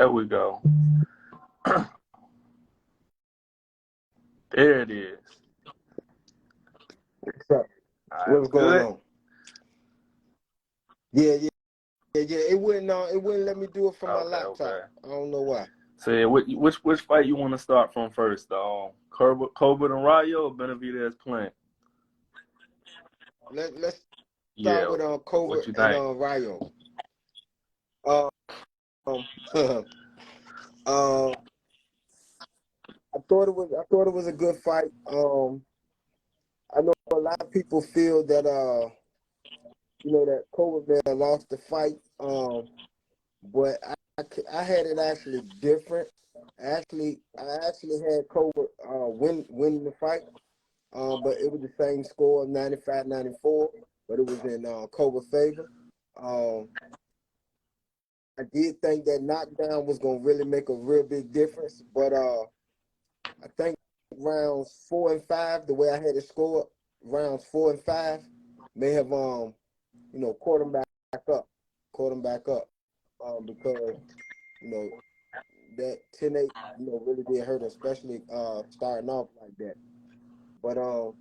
There we go. There it is. What's up? All right, What's going good. on? Yeah. It wouldn't let me do it from my laptop. Okay. I don't know why. So yeah, which fight you want to start from first? Colbert and Rayo or Benavidez Plant? Let's Yeah. start with What Colbert you think? and Rayo. I thought it was a good fight. I know a lot of people feel that that Colbert lost the fight. But I had it actually different. I actually had Colbert win the fight. But it was the same score, 95-94, but it was in Colbert's favor. I did think that knockdown was gonna really make a real big difference, but I think rounds 4 and 5, the way I had it scored, rounds 4 and 5 may have caught him back up, because that 10-8 really did hurt, especially starting off like that. But I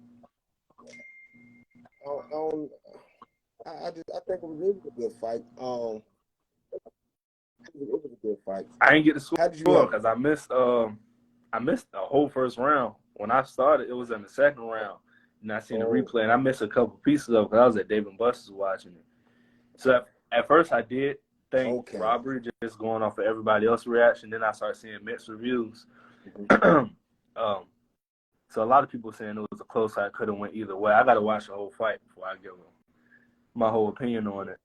think it was a good fight. It was a good fight. I didn't get the How did you score have it? because I missed the whole first round. When I started, it was in the second round, and I seen the replay, and I missed a couple pieces of it because I was at Dave & Buster's watching it. So at first, I did think robbery, just going off of everybody else's reaction. Then I started seeing mixed reviews. So a lot of people saying it was a close fight, could have went either way. I got to watch the whole fight before I give my whole opinion on it.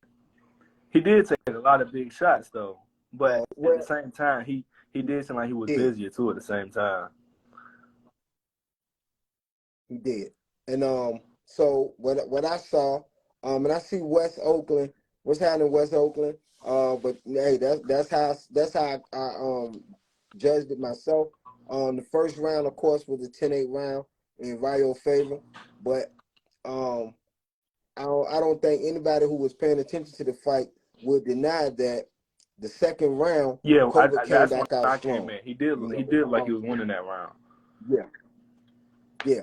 He did take a lot of big shots though, but at the same time, he did seem like he was busier too. At the same time, he did. And so what I saw, and I see West Oakland. What's happening in West Oakland? But hey, that's how I judged it myself. The first round, of course, was a 10-8 round in Rayo's favor, but I don't think anybody who was paying attention to the fight would deny that the second round, Colbert came back out strong. He did like he was winning that round. Yeah.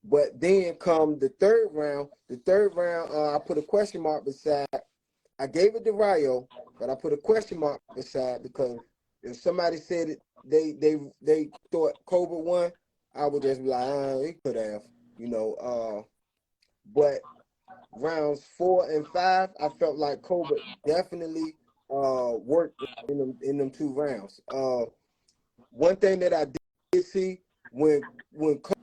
But then come the third round. I put a question mark beside. I gave it to Rayo, but I put a question mark beside because if somebody said it, they thought Colbert won, I would just be like, he could have, But rounds 4 and 5, I felt like Colbert definitely worked in them 2 rounds. One thing that I did see when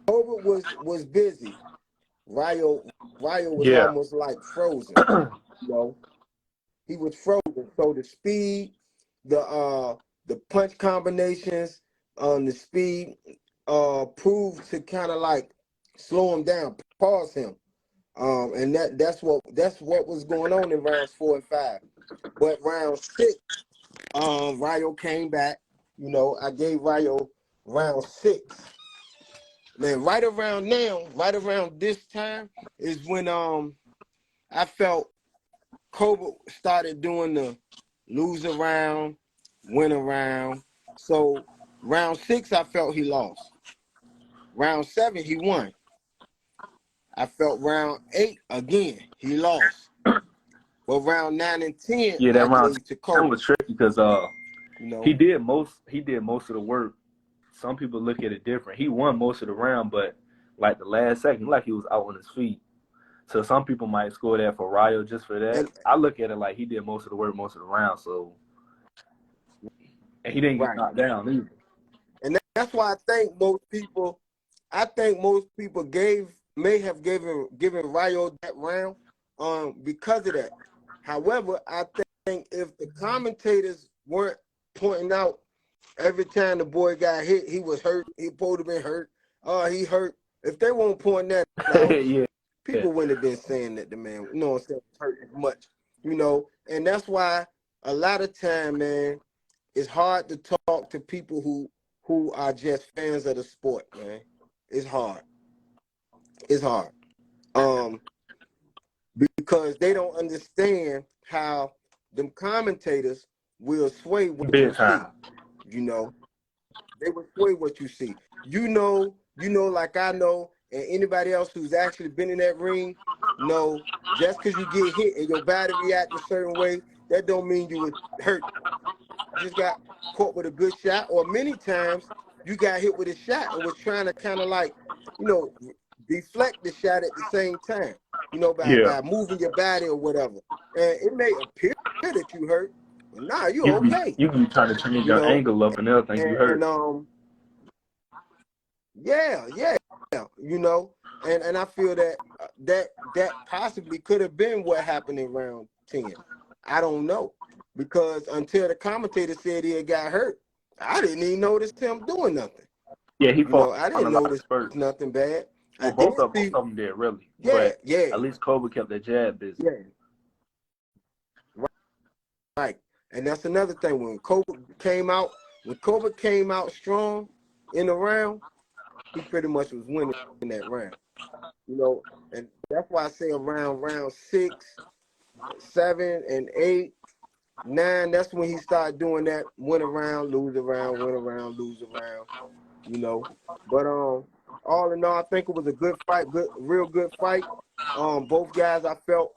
Colbert was busy, Rayo was almost like frozen. He was frozen. So the speed, the punch combinations, the speed proved to kind of like slow him down, pause him. And that's what was going on in rounds 4 and 5. But round 6, Rayo came back. I gave Rayo round 6. Man, right around this time is when I felt Colbert started doing the lose a round, win a round. So round 6, I felt he lost. Round 7, he won. I felt round 8 again, he lost. But round 9 and 10, that round gave to Colbert. That was tricky because he did most of the work. Some people look at it different. He won most of the round, but like the last second, like he was out on his feet. So some people might score that for Rayo just for that. And I look at it like he did most of the work, most of the round. So, and he didn't get knocked down either. And that's why I think most people may have given Rayo that round because of that. However, I think if the commentators weren't pointing out every time the boy got hit, he was hurt, he supposed to been hurt, he hurt. If they won't point that out, people wouldn't have been saying that the man, hurt as much, and that's why a lot of time, man, it's hard to talk to people who are just fans of the sport, man. It's hard. Because they don't understand how them commentators will sway what you Big see. time. You know, they will sway what you see. You know, like I know, and anybody else who's actually been in that ring know, just because you get hit and your body react a certain way, that don't mean you would hurt. You just got caught with a good shot, or many times you got hit with a shot and was trying to kind of like, deflect the shot at the same time, by moving your body or whatever. And it may appear that you hurt, but nah, you're okay. You can be trying to change your angle up and everything. You hurt. And I feel that possibly could have been what happened in round 10. I don't know, because until the commentator said he had got hurt, I didn't even notice him doing nothing. Yeah, he fought. I didn't notice nothing bad. Well, both of them did, really. Yeah, but at least Colbert kept that jab busy. Yeah. Right. And that's another thing. When Colbert came out strong in the round, he pretty much was winning in that round. And that's why I say around round 6, 7, and 8, 9, that's when he started doing that win around, lose around, win around, lose around. But all in all, I think it was a good fight, real good fight. Both guys I felt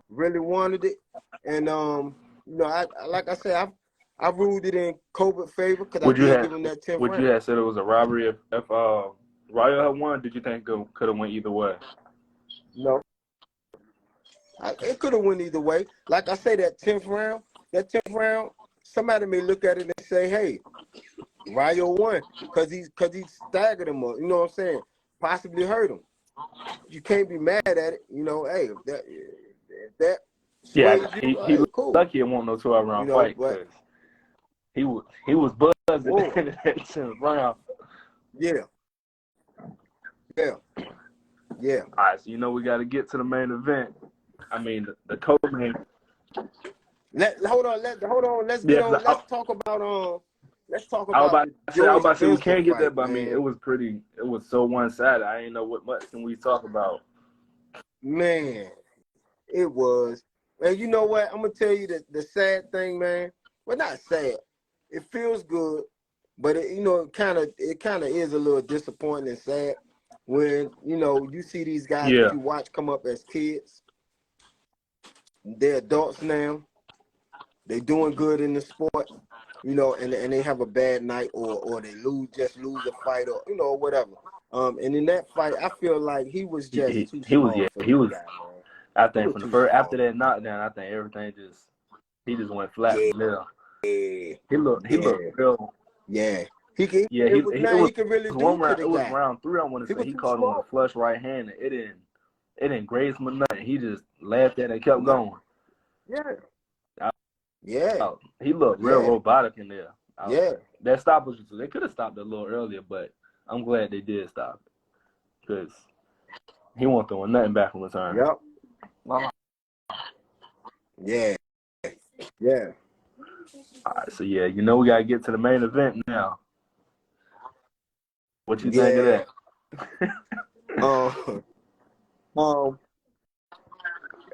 really wanted it. And like I said, I ruled it in Colbert's favor because I did give him that 10th round. Would you have said it was a robbery if Ryo had won? Did you think it could have went either way? No. It could have went either way. Like I say, that 10th round, somebody may look at it and say, hey, Ryo won because he staggered him up. You know what I'm saying? Possibly hurt him. You can't be mad at it. Hey, if that he cool. Lucky it won't no 12-round fight because he was buzzed at the end of that 10th round. Yeah. All right, so we got to get to the main event. I mean, the co-main. Hold on. Let's get on. Let's talk about Let's talk about. I was about to say we can't get that, but man. I mean, it was so one-sided. I ain't know what much can we talk about. Man, it was. And you know what? I'm gonna tell you the sad thing, man. Well, not sad. It feels good, but it kind of is a little disappointing and sad when you see these guys that you watch come up as kids. They're adults now. They're doing good in the sport. And they have a bad night or they lose a fight or whatever. And in that fight, I feel like he was just too small for this guy, man. I think after that knockdown, I think everything he just went flat in the middle. He looked real. Yeah. He could really do it. It was round 3, I want to say. He caught him with a flush right hand. And it didn't graze him or nothing. He just laughed at it and kept going. Yeah. He looked real robotic in there. That stoppage, they could have stopped it a little earlier, but I'm glad they did stop it because he wasn't throwing nothing back in return. Yep. Yeah. All right, so we gotta get to the main event now. What you think of that?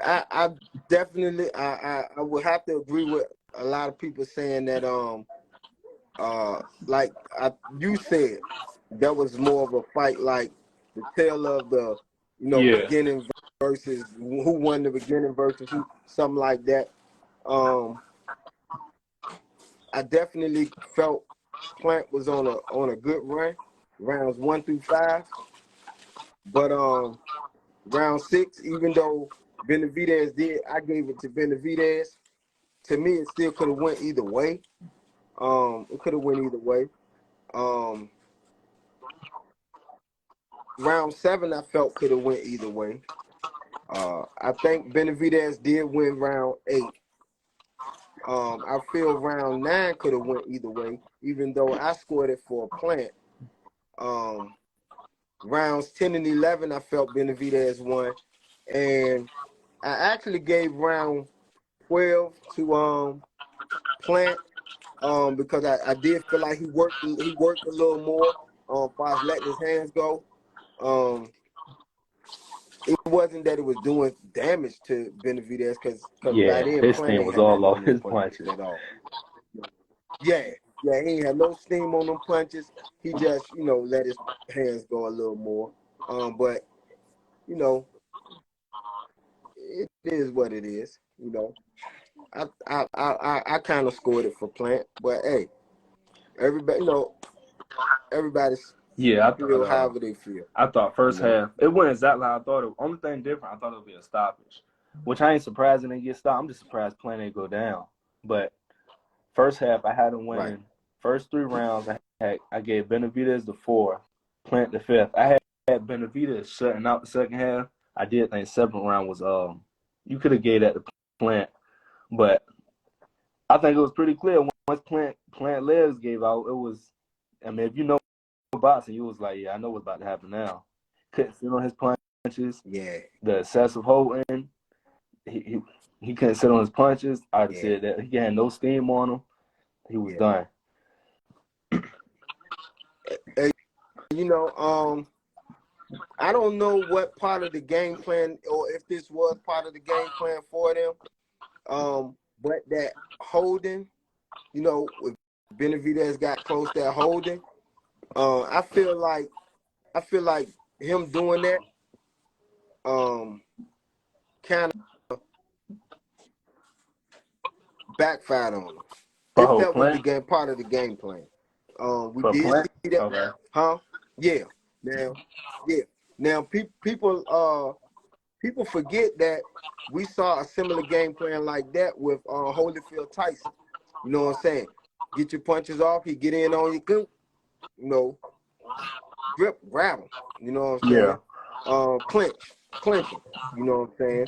I definitely I would have to agree with a lot of people saying that like you said, that was more of a fight like the tale of the beginning versus who won the beginning versus who, something like that. I definitely felt Plant was on a good run, rounds 1 through 5. But round 6, even though Benavidez did, I gave it to Benavidez. To me, it still could have went either way. It could have went either way. Round 7, I felt could have went either way. I think Benavidez did win round 8. I feel round 9 could have went either way, even though I scored it for Plant. Rounds 10 and 11, I felt Benavidez won, and I actually gave round 12 to Plant because I did feel like he worked a little more by letting his hands go. It wasn't that it was doing damage to Benavidez because by then his Plant thing was all off his punches at all. Yeah, he ain't had no steam on them punches. He just, let his hands go a little more. But it is what it is. I kind of scored it for Plant, but hey, everybody, everybody's feel however they feel. I thought first half it went exactly how I thought it. Only thing different, I thought it would be a stoppage, which I ain't surprised they get stopped. I'm just surprised Plant didn't go down. But first half, I had him winning. Right. First 3 rounds, I gave Benavidez the 4th, Plant the 5th. I had Benavidez shutting out the second half. I did think 7th round was you could have gave that to Plant, but I think it was pretty clear once Plant legs gave out. It was, I mean, if you know boxing, you was like, yeah, I know what's about to happen now. Couldn't sit on his punches. Yeah, the excessive holding. He couldn't sit on his punches. I said that he had no steam on him. He was done. I don't know what part of the game plan, or if this was part of the game plan for them. But that holding, with Benavidez got close to that holding. I feel like him doing that, kind of backfired on him. If that was part of the game plan. We did see that. Okay. Huh? Yeah. Now people forget that we saw a similar game plan like that with Holyfield Tyson. You know what I'm saying? Get your punches off. He get in on you. Grip, grab him. You know what I'm saying? Yeah. Clinching. You know what I'm saying?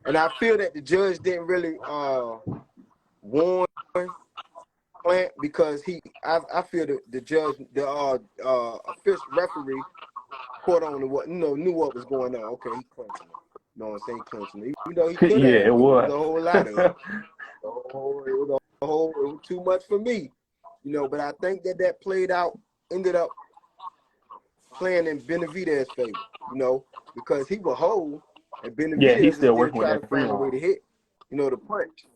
And I feel that the judge didn't really warn Plant, because I feel the judge, the official referee caught on to what knew what was going on. Okay, he clinching him. You know what I'm saying? Clinching him. Even though he could have. Yeah, it was a whole lot of it. It was too much for me. But I think that played out, ended up playing in Benavidez's favor. Because he was whole, and Benavidez he's still working trying with to find a way to hit. The punch.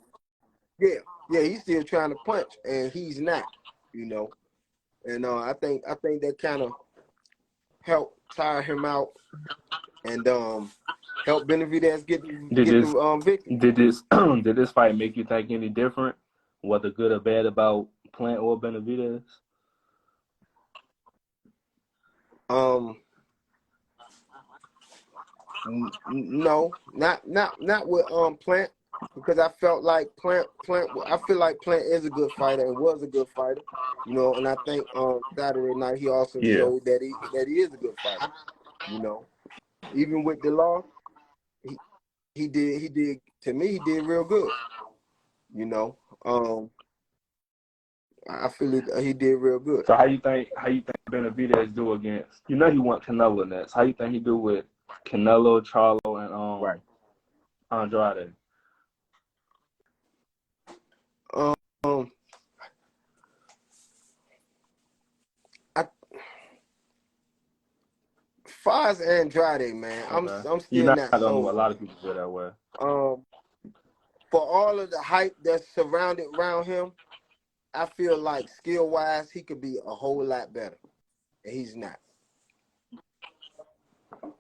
Yeah, he's still trying to punch, and he's not, And I think that kind of helped tire him out, and help Benavidez get the victory. Did this fight make you think any different, whether good or bad, about Plant or Benavidez? No, not with Plant. Because I felt like Plant. I feel like Plant is a good fighter and was a good fighter, And I think Saturday night he also showed that he is a good fighter, Even with the loss, he did to me. He did real good, I feel he did real good. So how you think Benavidez do against? He won Canelo next. How you think he do with Canelo, Charlo, and Andrade? Far as Andrade, man, okay. I'm still not sold. A lot of people feel that way. For all of the hype that's surrounded around him, I feel like skill-wise he could be a whole lot better, and he's not.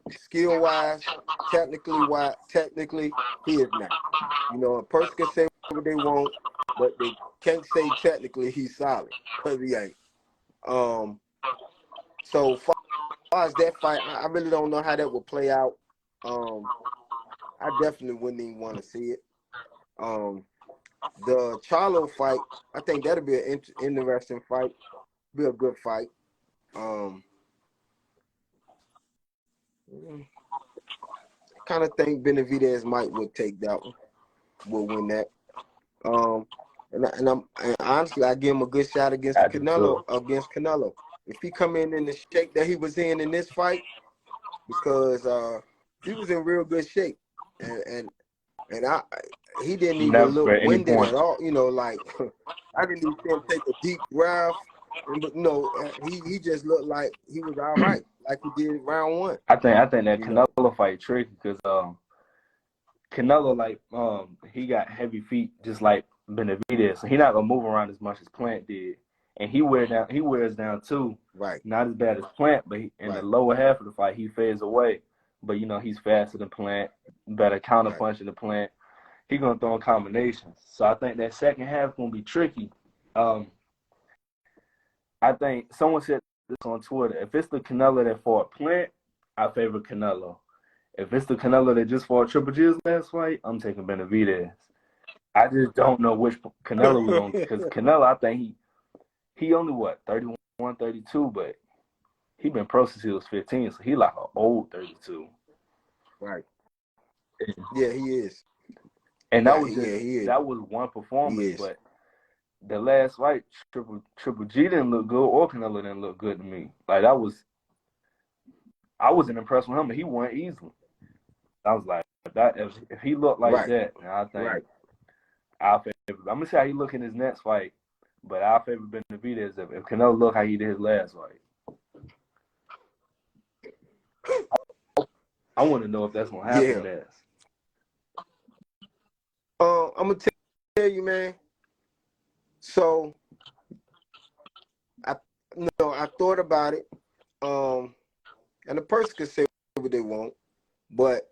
Skill-wise, technically, he is not. A person can say what they want, but they can't say technically he's solid, because he ain't. So far as that fight, I really don't know how that would play out. I definitely wouldn't even want to see it. The Charlo fight, I think that'll be an interesting fight. Be a good fight. I kind of think Benavidez would take that one. Will win that. And honestly, I give him a good shot against Canelo. If he come in the shape that he was in this fight, because he was in real good shape, and he didn't even look winded at all. Like I didn't even see him take a deep breath. But he just looked like he was all right, like he did round 1. I think that Canelo fight tricky because Canelo he got heavy feet just like Benavidez. So he not gonna move around as much as Plant did, and he wears down too. Right. Not as bad as Plant, but in the lower half of the fight, he fades away. But he's faster than Plant, better counterpunch than Plant. He gonna throw in combinations. So I think that second half gonna be tricky. I think someone said this on Twitter. If it's the Canelo that fought Plant, I favor Canelo. If it's the Canelo that just fought Triple G's last fight, I'm taking Benavidez. I just don't know which Canelo we're going to, because Canelo, I think he only, 31, 32, but he been pro since he was 15, so he like an old 32. Right. Yeah, he is. And that was one performance, but the last fight, Triple G didn't look good, or Canelo didn't look good to me. Like, I wasn't impressed with him, and he won easily. I was like, if he looked like that, I think I'll favor. I'm gonna see how he look in his next fight, but I'll favor Benavidez if Canelo look how he did his last fight. I want to know if that's gonna happen next. I'm gonna tell you, man. So I thought about it. And a person can say what they want, but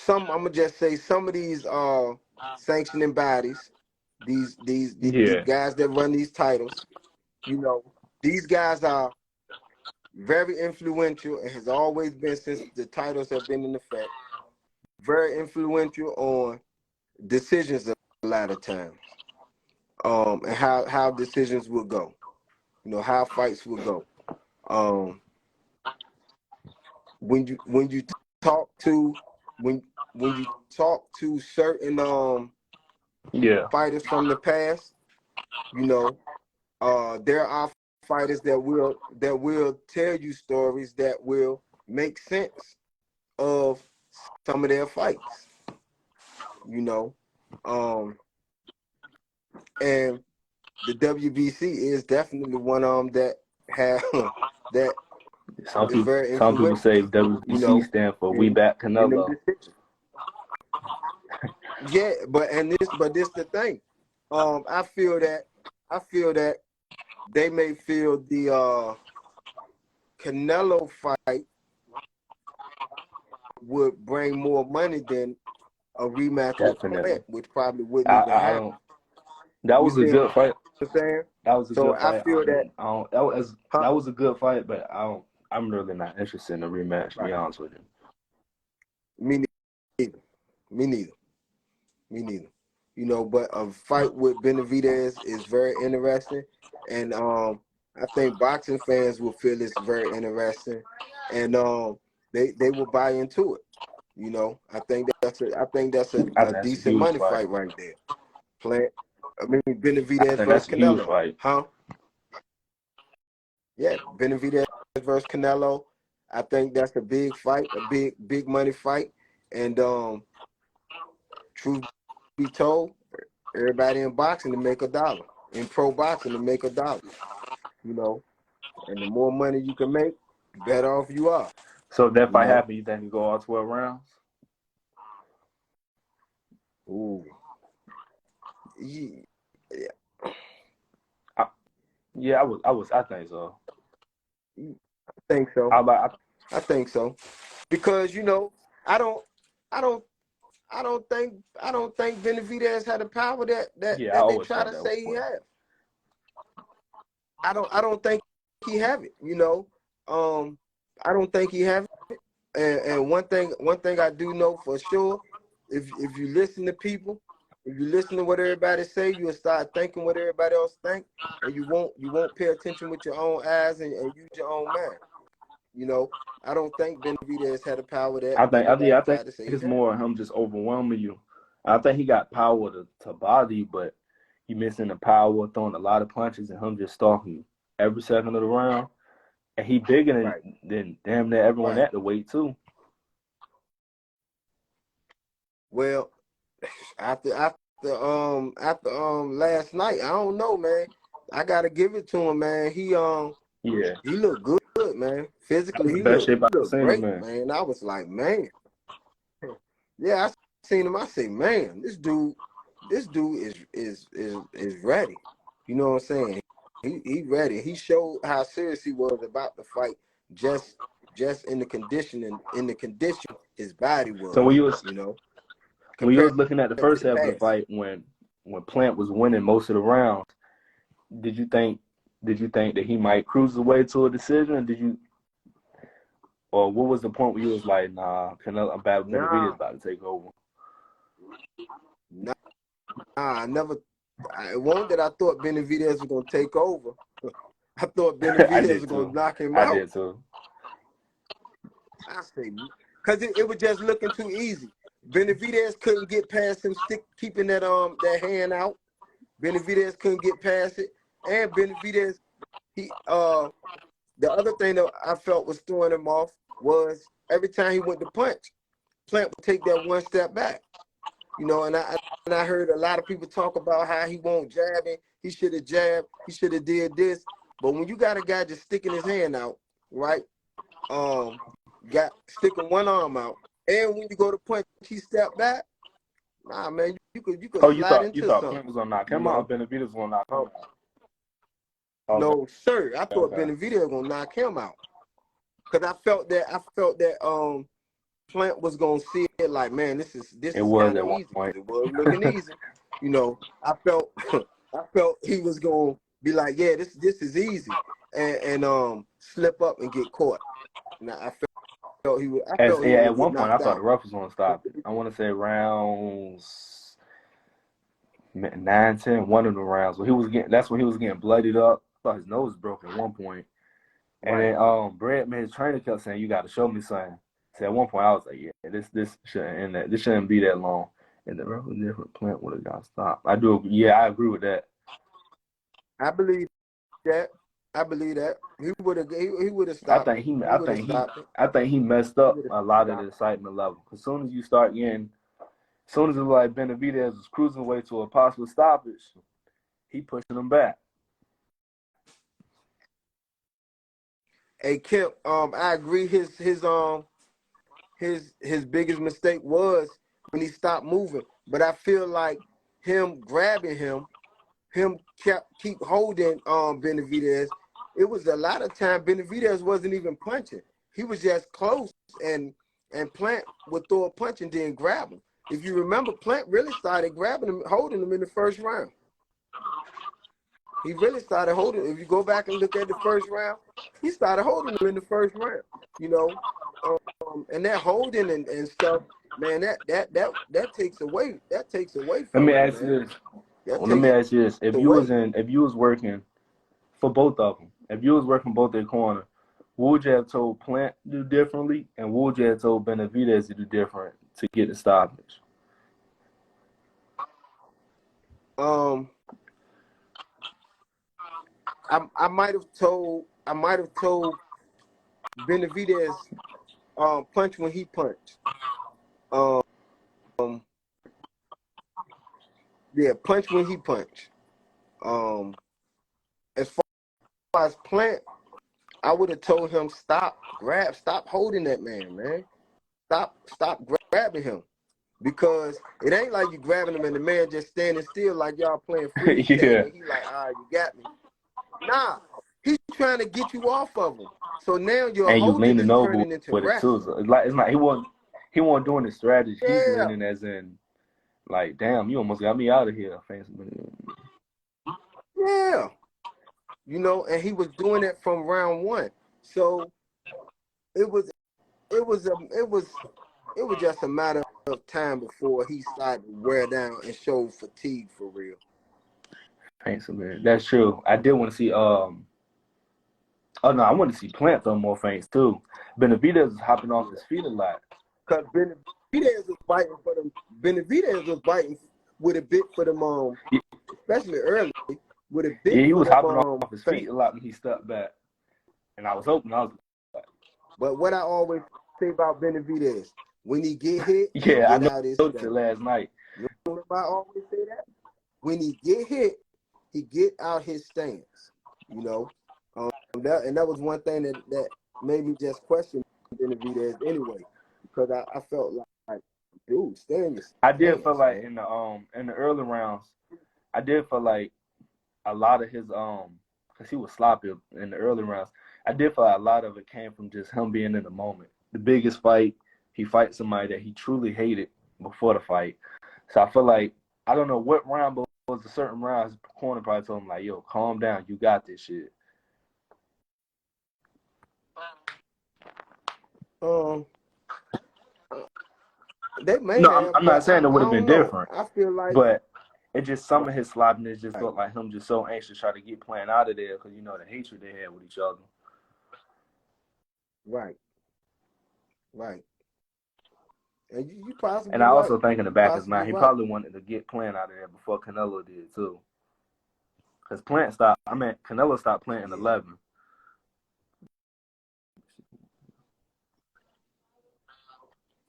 I'm gonna just say some of these sanctioning bodies, these guys that run these titles, these guys are very influential and has always been since the titles have been in effect. Very influential on decisions a lot of times, and how decisions will go, how fights will go. When you talk to certain fighters from the past, there are fighters that will tell you stories that will make sense of some of their fights, and the WBC is definitely one of them that have that. Some people say WBC stand for We Back Canelo. Yeah, but this the thing. I feel that they may feel the Canelo fight would bring more money than a rematch with Plant, which probably wouldn't even happen. That was a good fight. That was a good fight. I feel that was a good fight, but I'm really not interested in a rematch, to be honest with you. Me neither. But a fight with Benavidez is very interesting, and I think boxing fans will feel it's very interesting, and they will buy into it. I think that's a decent money fight right there. Benavidez versus Canelo, huh? Yeah, Benavidez versus Canelo. I think that's a big fight, a big money fight, and truth be told, everybody in boxing to make $1, in pro boxing to make $1, and the more money you can make, the better off you are. So if that fight happens, you think you go all 12 rounds? Ooh. Yeah. I think so. I think so. I think so, because I don't think Benavidez had the power that they try to say he has. I don't think he have it. I don't think he have it. And one thing I do know for sure, if you listen to people, if you listen to what everybody say, you'll start thinking what everybody else think, and you won't pay attention with your own eyes and use your own mind. I don't think Benavidez had the power that I think it's more him just overwhelming you. I think he got power to bother you, but he missing the power, throwing a lot of punches, and him just stalking you every second of the round. And he bigger than damn near everyone at the weight too. Well, after last night, I don't know, man. I gotta give it to him, man. He looked good, man. Physically, he looked great, man. I was like, man. Yeah, I seen him. I say, man, this dude is ready. You know what I'm saying? He ready. He showed how serious he was about the fight, just in the condition his body So was. You know, when you compared was looking at the to first the half of the past. fight, when Plant was winning most of the rounds, did you think that he might cruise away to a decision? Or what was the point where you was like, nah, Benavidez Nah, about to take over? nah, I never. It wasn't that I thought Benavidez was gonna take over. I thought I Benavidez did was gonna too. knock him I out. did too. I say, because it was just looking too easy. Benavidez couldn't get past him, keeping that hand out. Benavidez couldn't get past it, and Benavidez, the other thing that I felt was throwing him off was every time he went to punch, Plant would take that one step back. You know, and I heard a lot of people talk about how he won't jab it. He should have jabbed. He should have did this. But when you got a guy just sticking his hand out, right? Got sticking one arm out, and when you go to punch, he step back. Nah, man, you could Oh, slide you into thought Plant something. was gonna knock You him out, know, or Benavidez was gonna knock him out? Okay, no, sir. I thought okay. Benavidez was gonna knock him out because I felt that Plant was gonna see it like, man, this It is was kind of at one easy because point. it was looking easy. You know, I felt I felt he was gonna be like, yeah, this is easy, and slip up and get caught. Now I felt he At would get one point, I knocked thought the out. ref was gonna stop it. I want to say rounds 9, 10, one of the rounds. That's when he was getting bloodied up. I thought his nose broke at one point. And Right. then Brad, man, his trainer kept saying, "You got to show me something." So at one point, I was like, "Yeah, this shouldn't end that. This shouldn't be that long." And the ref was different. Plant would have got stopped. I do. Yeah, I agree with that. I believe that. I believe that he would have I stopped think it. he. He would have stopped it. I think he messed He up would have a lot of the stopped excitement level. As soon as you start getting, as soon as it was like Benavidez was cruising away to a possible stoppage, he pushing him back. it. Hey Kemp, I agree. His biggest mistake was when he stopped moving. But I feel like him grabbing him keep holding Benavidez. It was a lot of time Benavidez wasn't even punching. He was just close, and Plant would throw a punch and then grab him. If you remember, Plant really started grabbing him, holding him in the first round. He really started holding. If you go back and look at the first round, he started holding him in the first round. You know, and that holding and stuff, man, that takes away Let me from him, ask you man. this. That Let takes me ask you this: away. if you was working for both of them, if you was working both their corner, what would you have told Plant to do differently, and what would you have told Benavidez to do different to get the stoppage? Um, I might have told Benavidez punch when he punched. Um, yeah, punch when he punched. As far as Plant, I would have told him stop holding that man. Stop grabbing him. Because it ain't like you grabbing him and the man just standing still like y'all playing freeze tag Yeah, and he like, all right, you got me. Nah, he's trying to get you off of him. So now your and you holding leaning is over turning into with it too. wrestling. So it's like he wasn't doing the strategy. He's Yeah, leaning as in like, damn, you almost got me out of here, fancy. yeah. You know, and he was doing it from round one. So it was it was a it was just a matter of time before he started to wear down and show fatigue for real. Fancy man, that's true. I did want to see Oh no, I want to see Plant throw more feints too. Benavidez is hopping off his feet a lot. Because Benavidez was biting for them. Benavidez was biting with a bit for them, especially early, with a bit Yeah, he for was them hopping off his feet feints. a lot when he stepped back, and I was hoping I was. But what I always say about Benavidez, when he get hit, he Yeah, I get out his noticed it stance. last night. You know if I always say that? When he get hit, he get out his stance. You know, that was one thing that made me just question Benavidez anyway, because I felt like dude, stay in your I did stance, feel like man. in the early rounds, I did feel like a lot of his because he was sloppy in the early rounds. I did feel like a lot of it came from just him being in the moment. The biggest fight, he fights somebody that he truly hated before the fight. So I feel like I don't know what round, but it was a certain round. His corner probably told him like, "Yo, calm down, you got this shit." They may No, have, I'm not but saying it I would have been don't know. different, I feel like but it just some of his sloppiness just right, looked like him just so anxious to try to get Plant out of there because you know the hatred they had with each other. right, right. And you And possibly I right. also think in the You back of his possibly mind, he right. probably wanted to get Plant out of there before Canelo did too. Because Plant stopped. I mean, Canelo stopped playing in Yeah. 11.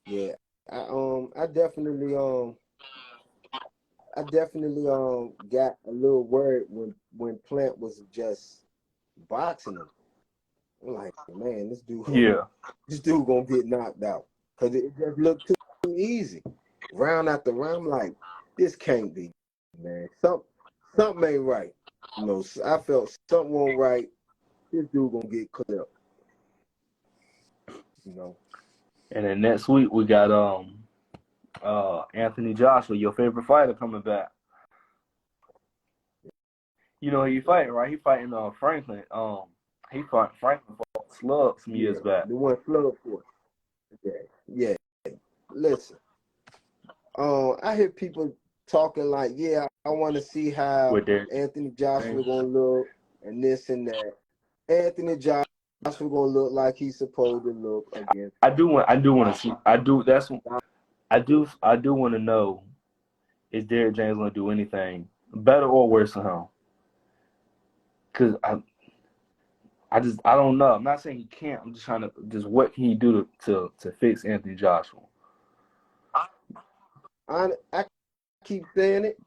Yeah. I definitely got a little worried when Plant was just boxing him. I'm like, man, Yeah. this dude gonna get knocked out because it just looked too easy, round after round. I'm like, this can't be, man. Something ain't right. You know, I felt something won't right. This dude gonna get clipped. You know. And then next week we got Anthony Joshua, your favorite fighter, coming back. You know who he fighting, right? He fighting Franklin. He fought Franklin for Slug some Yeah, years back. the one flood for it. Yeah, yeah. Listen, I hear people talking like, yeah, I want to see how With their Anthony Joshua gonna look and this and that. Anthony Joshua gonna look like he's supposed to look against. I do want to see. I do want to know, is Derrick James going to do anything better or worse than him? Because I don't know. I'm not saying he can't. I'm just trying to what can he do to fix Anthony Joshua? I keep saying it.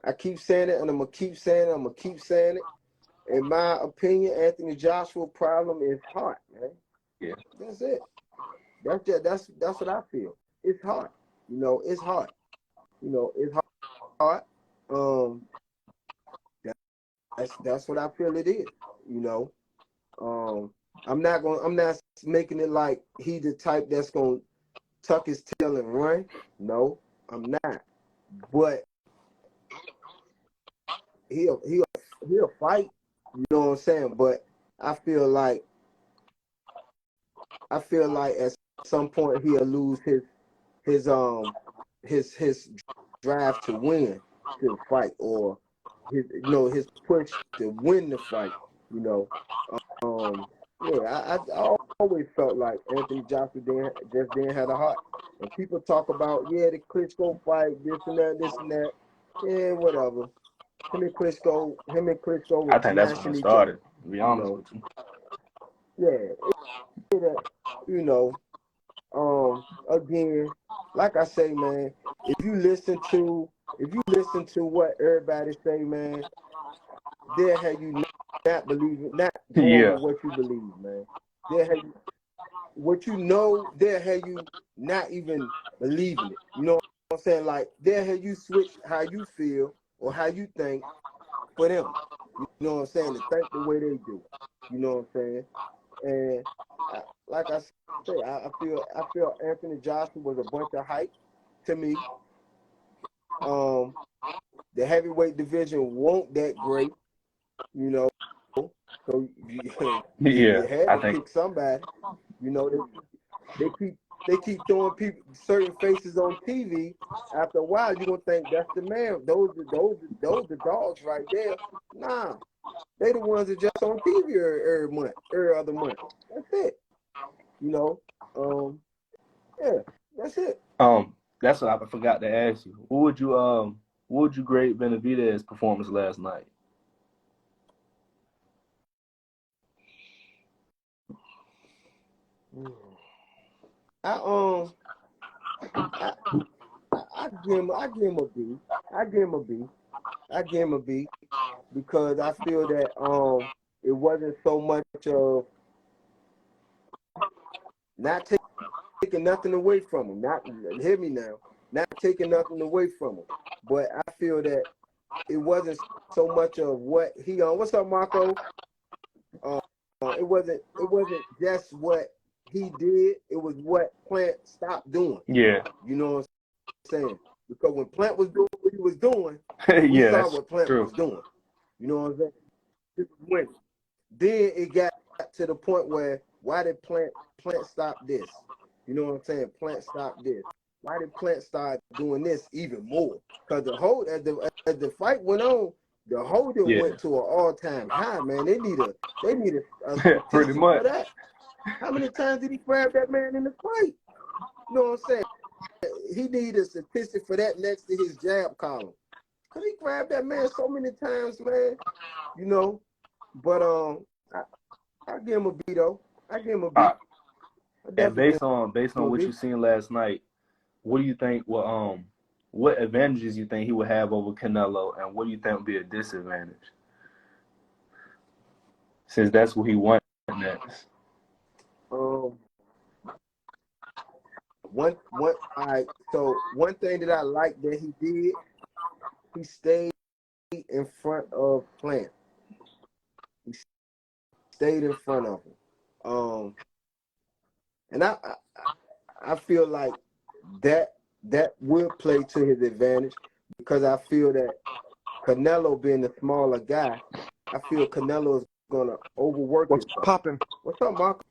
I keep saying it, and I'm gonna keep saying it. I'm gonna keep saying it. In my opinion, Anthony Joshua's problem is heart, man. Yeah. That's it. That's what I feel. It's hard. You know, it's hard. You know, it's hard. Um, that's what I feel it is. You know, I'm not making it like he the type that's gonna tuck his tail and run. No, I'm not. But he'll fight. You know what I'm saying? But I feel like at some point he'll lose his his drive to win the fight, or his push to win the fight. You know, yeah, I always felt like Anthony Joshua didn't have the heart. And people talk about, yeah, the Klitschko fight, this and that. Yeah, whatever. Him and Klitschko I were think that's when smashing it each other. started, to be You honest know, with you. yeah, you know, again, like I say, man, if you listen to what everybody say, man, they'll have you not going Yeah. with what you believe, man. They'll have you, what you know, they'll have you not even believing it. You know what I'm saying? Like, they'll have you switch how you feel or how you think for them. You know what I'm saying? To think the way they do. You know what I'm saying? And like I say, I feel Anthony Joshua was a bunch of hype to me. The heavyweight division won't that great, you know. So Yeah. you had I to think pick somebody. You know, they keep throwing people certain faces on TV. After a while, you're gonna think that's the man. Those the dogs right there. Nah, they the ones that just on TV every other month. That's it. You know, yeah, that's it. that's what I forgot to ask you. What would you grade Benavidez' performance last night? I I, I give him a B. I give him a B. I give him a B because I feel that it wasn't so much of not taking taking nothing away from him. Not hear me now. Not taking nothing away from him. But I feel that it wasn't so much of what he on. What's up, Marco? It wasn't just what he did. It was what Plant stopped doing. Yeah. You know what I'm saying? Because when Plant was doing what he was doing, we yeah, saw what Plant true. was doing. You know what I'm saying? It was winning. Then it got to the point where why did Plant stop this? You know what I'm saying? Plant stopped this. Why did Plant start doing this even more? Because the whole as the fight went on, the holding went to an all-time high, man. They need a pretty statistic much for that. How many times did he grab that man in the fight? You know what I'm saying? He need a statistic for that next to his jab column. Cause he grabbed that man so many times, man. You know, but I give him a B though. I give him a B. And based on what you seen last night, what do you think? What advantages you think he would have over Canelo, and what do you think would be a disadvantage? Since that's what he wants next. One thing that I like that he did, he stayed in front of Plant. He stayed in front of him. And I feel like that will play to his advantage because I feel that Canelo being the smaller guy, I feel Canelo is gonna overwork himself. What's popping? What's up, Marco?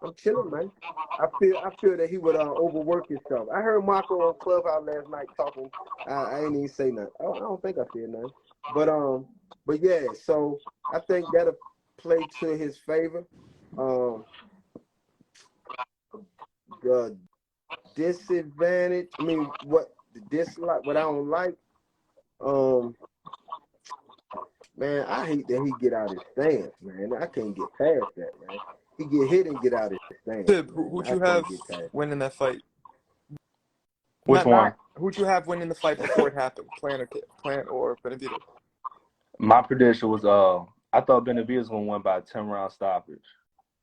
I'm chilling, man. I feel that he would overwork himself. I heard Marco on Clubhouse last night talking. I ain't even say nothing. I don't think I said nothing. But yeah. So I think that'll play to his favor. The disadvantage. I mean, what the dislike? What I don't like. Man, I hate that he get out his stance, man. I can't get past that, man. He get hit and get out his stance. Sib, who'd you have winning that fight? Which one? Who'd you have winning the fight before it happened? Plant or Benavidez? My prediction was I thought Benavidez was gonna win by a 10-round stoppage.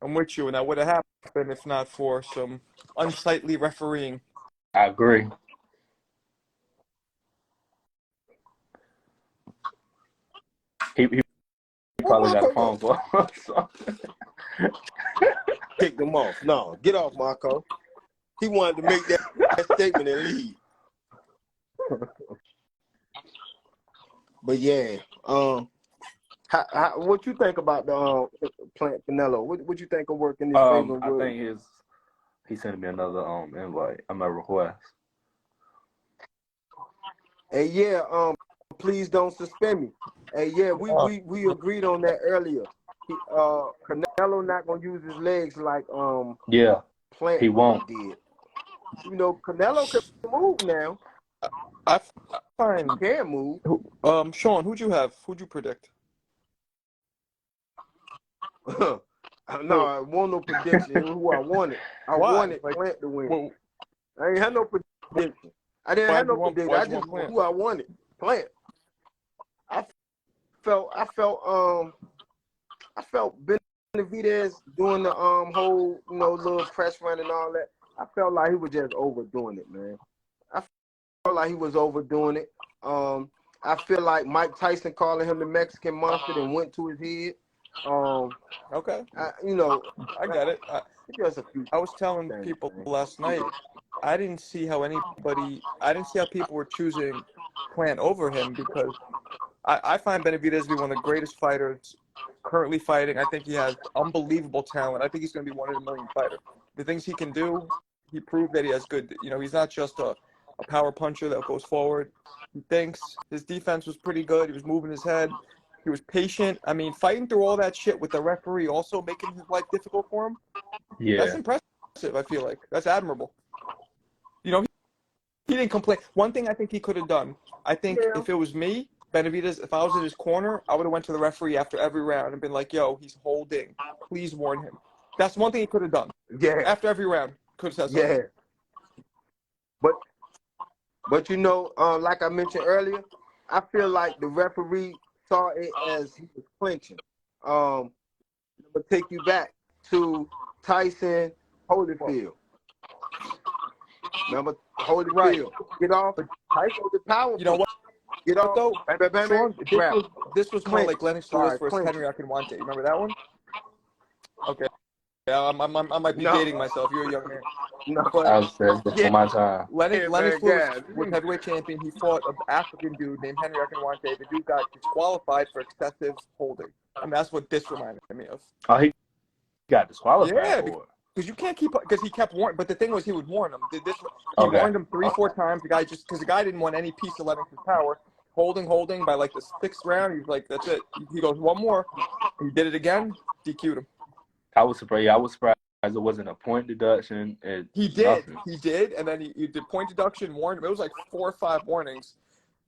I'm with you, and that would have happened if not for some unsightly refereeing. I agree. He probably got a phone call. Kick them off. No, get off, Marco. He wanted to make that statement and leave. But yeah, what you think about the Plant Canelo? What you think of working this favor? I think he sent me another invite. I'm a request. Hey, yeah, please don't suspend me. Hey, yeah, we agreed on that earlier. Canelo not gonna use his legs like Plant he won't. Did. You know, Canelo can move now. I find he can move. Sean, who'd you have? Who'd you predict? No, I want no prediction. Who I wanted. I wanted Plant to win. Well, I ain't had no prediction. I didn't have no prediction. I just who I wanted. Plant. I felt Benavidez doing the whole little press run and all that. I felt like he was just overdoing it, man. I felt like he was overdoing it. I feel like Mike Tyson calling him the Mexican monster and went to his head. Okay. I got it. I was telling people last night, I didn't see how people were choosing Plant over him because I find Benavidez to be one of the greatest fighters currently fighting. I think he has unbelievable talent. I think he's going to be one in a million fighter. The things he can do, he proved that he has good. He's not just a power puncher that goes forward. He thinks. His defense was pretty good. He was moving his head. He was patient. I mean, fighting through all that shit with the referee also making his life difficult for him. Yeah. That's impressive, I feel like. That's admirable. He didn't complain. One thing I think he could have done, I think if it was me, Benavidez, if I was in his corner, I would have went to the referee after every round and been like, yo, he's holding. Please warn him. That's one thing he could have done. Yeah. After every round, could have said something. Yeah. But like I mentioned earlier, I feel like the referee saw it as he was clinching. I'm gonna take you back to Tyson Holyfield. Remember Holyfield? Right. Get off. Tyson was powerful. You know what? Get off. Though, Sean, Grab. this was more like Lennox Lewis versus clinch. Henry Akinwande. Remember that one? Okay. Yeah, I might be dating myself. You're a young man. No, I was there before my time. Lennox Lewis was heavyweight champion. He fought an African dude named Henry Akinwande. The dude got disqualified for excessive holding. And that's what this reminded me of. Oh, he got disqualified. Yeah, because you can't keep, because he kept warning. But the thing was, he would warn him. He warned him 3-4 times. The guy because the guy didn't want any piece of Lennox's power. Holding by like the 6th round. He's like, that's it. He goes, one more. He did it again. DQ'd him. I was surprised it wasn't a point deduction. He did, and then he did point deduction, warned him. It was like 4 or 5 warnings,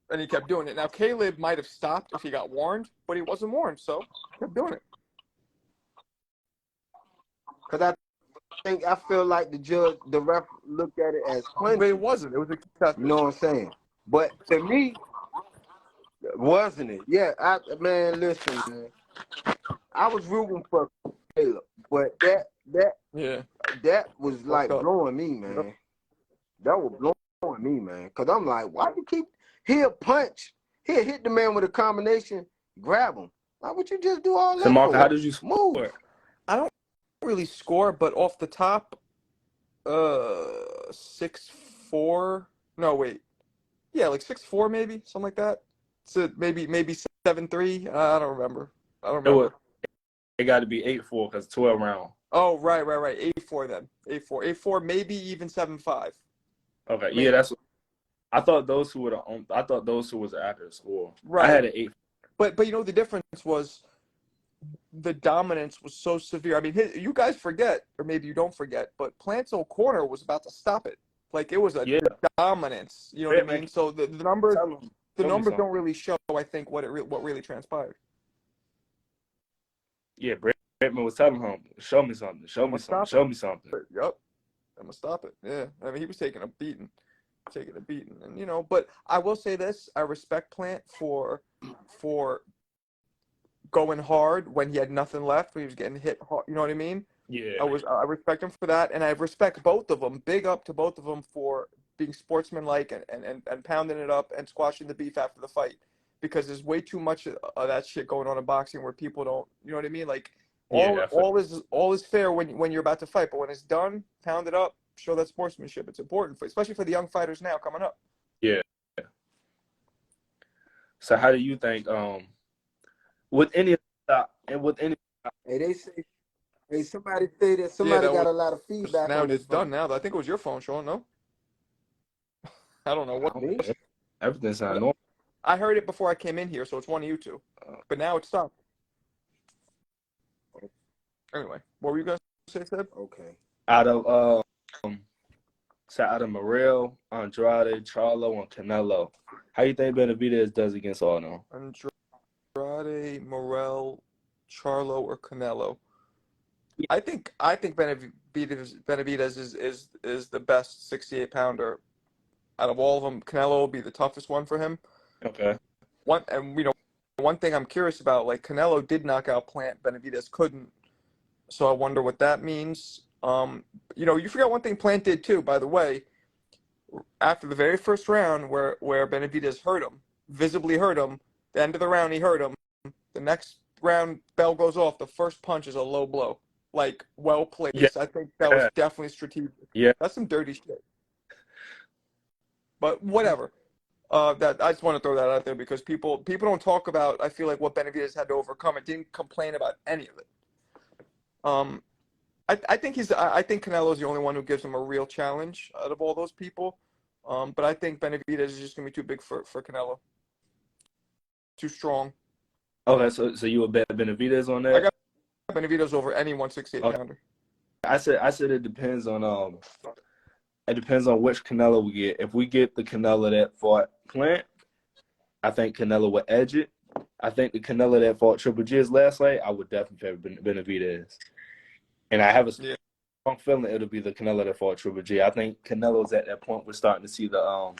and he kept doing it. Now, Caleb might have stopped if he got warned, but he wasn't warned, so he kept doing it. Because I feel like the ref looked at it as clinch. But it wasn't. It was excessive. You know what I'm saying? But to me, wasn't it? Yeah, man, listen, man. I was rooting for Caleb, but that was like blowing me, man. That was blowing me, man. Because I'm like, why you keep, he'll punch, he'll hit the man with a combination, grab him. Why would you just do all that? So, Mark, how did you move? I don't really score, but off the top, 6-4. No, wait. Yeah, like 6-4 maybe, something like that. So maybe 7-3. I don't remember. It got to be 8-4 because 12 round. Oh, right. 8-4 then. 8-4, maybe even 7-5. Okay, maybe. Yeah, that's. I thought those who were the accurate score. Right. I had an 8. But the difference was the dominance was so severe. I mean, you guys forget, or maybe you don't forget, but Plant's old corner was about to stop it. Like it was a dominance. You know what I mean? So the numbers don't really show. I think what really transpired. Yeah, Bretman was telling him, "Show me something. Show me something." Yep, I'm gonna stop it. Yeah, I mean he was taking a beating, and But I will say this: I respect Plant for going hard when he had nothing left, when he was getting hit hard. You know what I mean? Yeah. I respect him for that, and I respect both of them. Big up to both of them for being sportsmanlike and pounding it up and squashing the beef after the fight. Because there's way too much of that shit going on in boxing where people don't, you know what I mean? Like all is fair when you're about to fight, but when it's done, pound it up, show that sportsmanship. It's important especially for the young fighters now coming up. Yeah. So how do you think hey, somebody say that somebody got a lot of feedback. Now it's done now. I think it was your phone, Sean, no? I don't know what. Everything's not normal. I heard it before I came in here, so it's one of you two. But now it's stopped. Anyway, what were you going to say, Seb? Okay. Out of Morrell, Andrade, Charlo, and Canelo, how you think Benavidez does against all of them? Andrade, Morrell, Charlo, or Canelo? I think Benavidez is the best 68-pounder out of all of them. Canelo will be the toughest one for him. Okay. One thing I'm curious about, like Canelo did knock out Plant, Benavidez couldn't. So I wonder what that means. You forgot one thing Plant did too, by the way. After the very first round where Benavidez visibly hurt him, the end of the round he hurt him. The next round bell goes off, the first punch is a low blow. Like well placed. Yeah. I think that was definitely strategic. Yeah. That's some dirty shit. But whatever. I just want to throw that out there because people don't talk about, I feel like, what Benavidez had to overcome. It didn't complain about any of it. I think Canelo's the only one who gives him a real challenge out of all those people. But I think Benavidez is just gonna be too big for Canelo. Too strong. Okay, so you would bet Benavidez on that? I got Benavidez over any 168-pounder. I said it depends on It depends on which Canelo we get. If we get the Canelo that fought Plant, I think Canelo would edge it. I think the Canelo that fought Triple G's last fight, I would definitely favor Benavidez. And I have a strong feeling it'll be the Canelo that fought Triple G. I think Canelo's at that point. We're starting to see the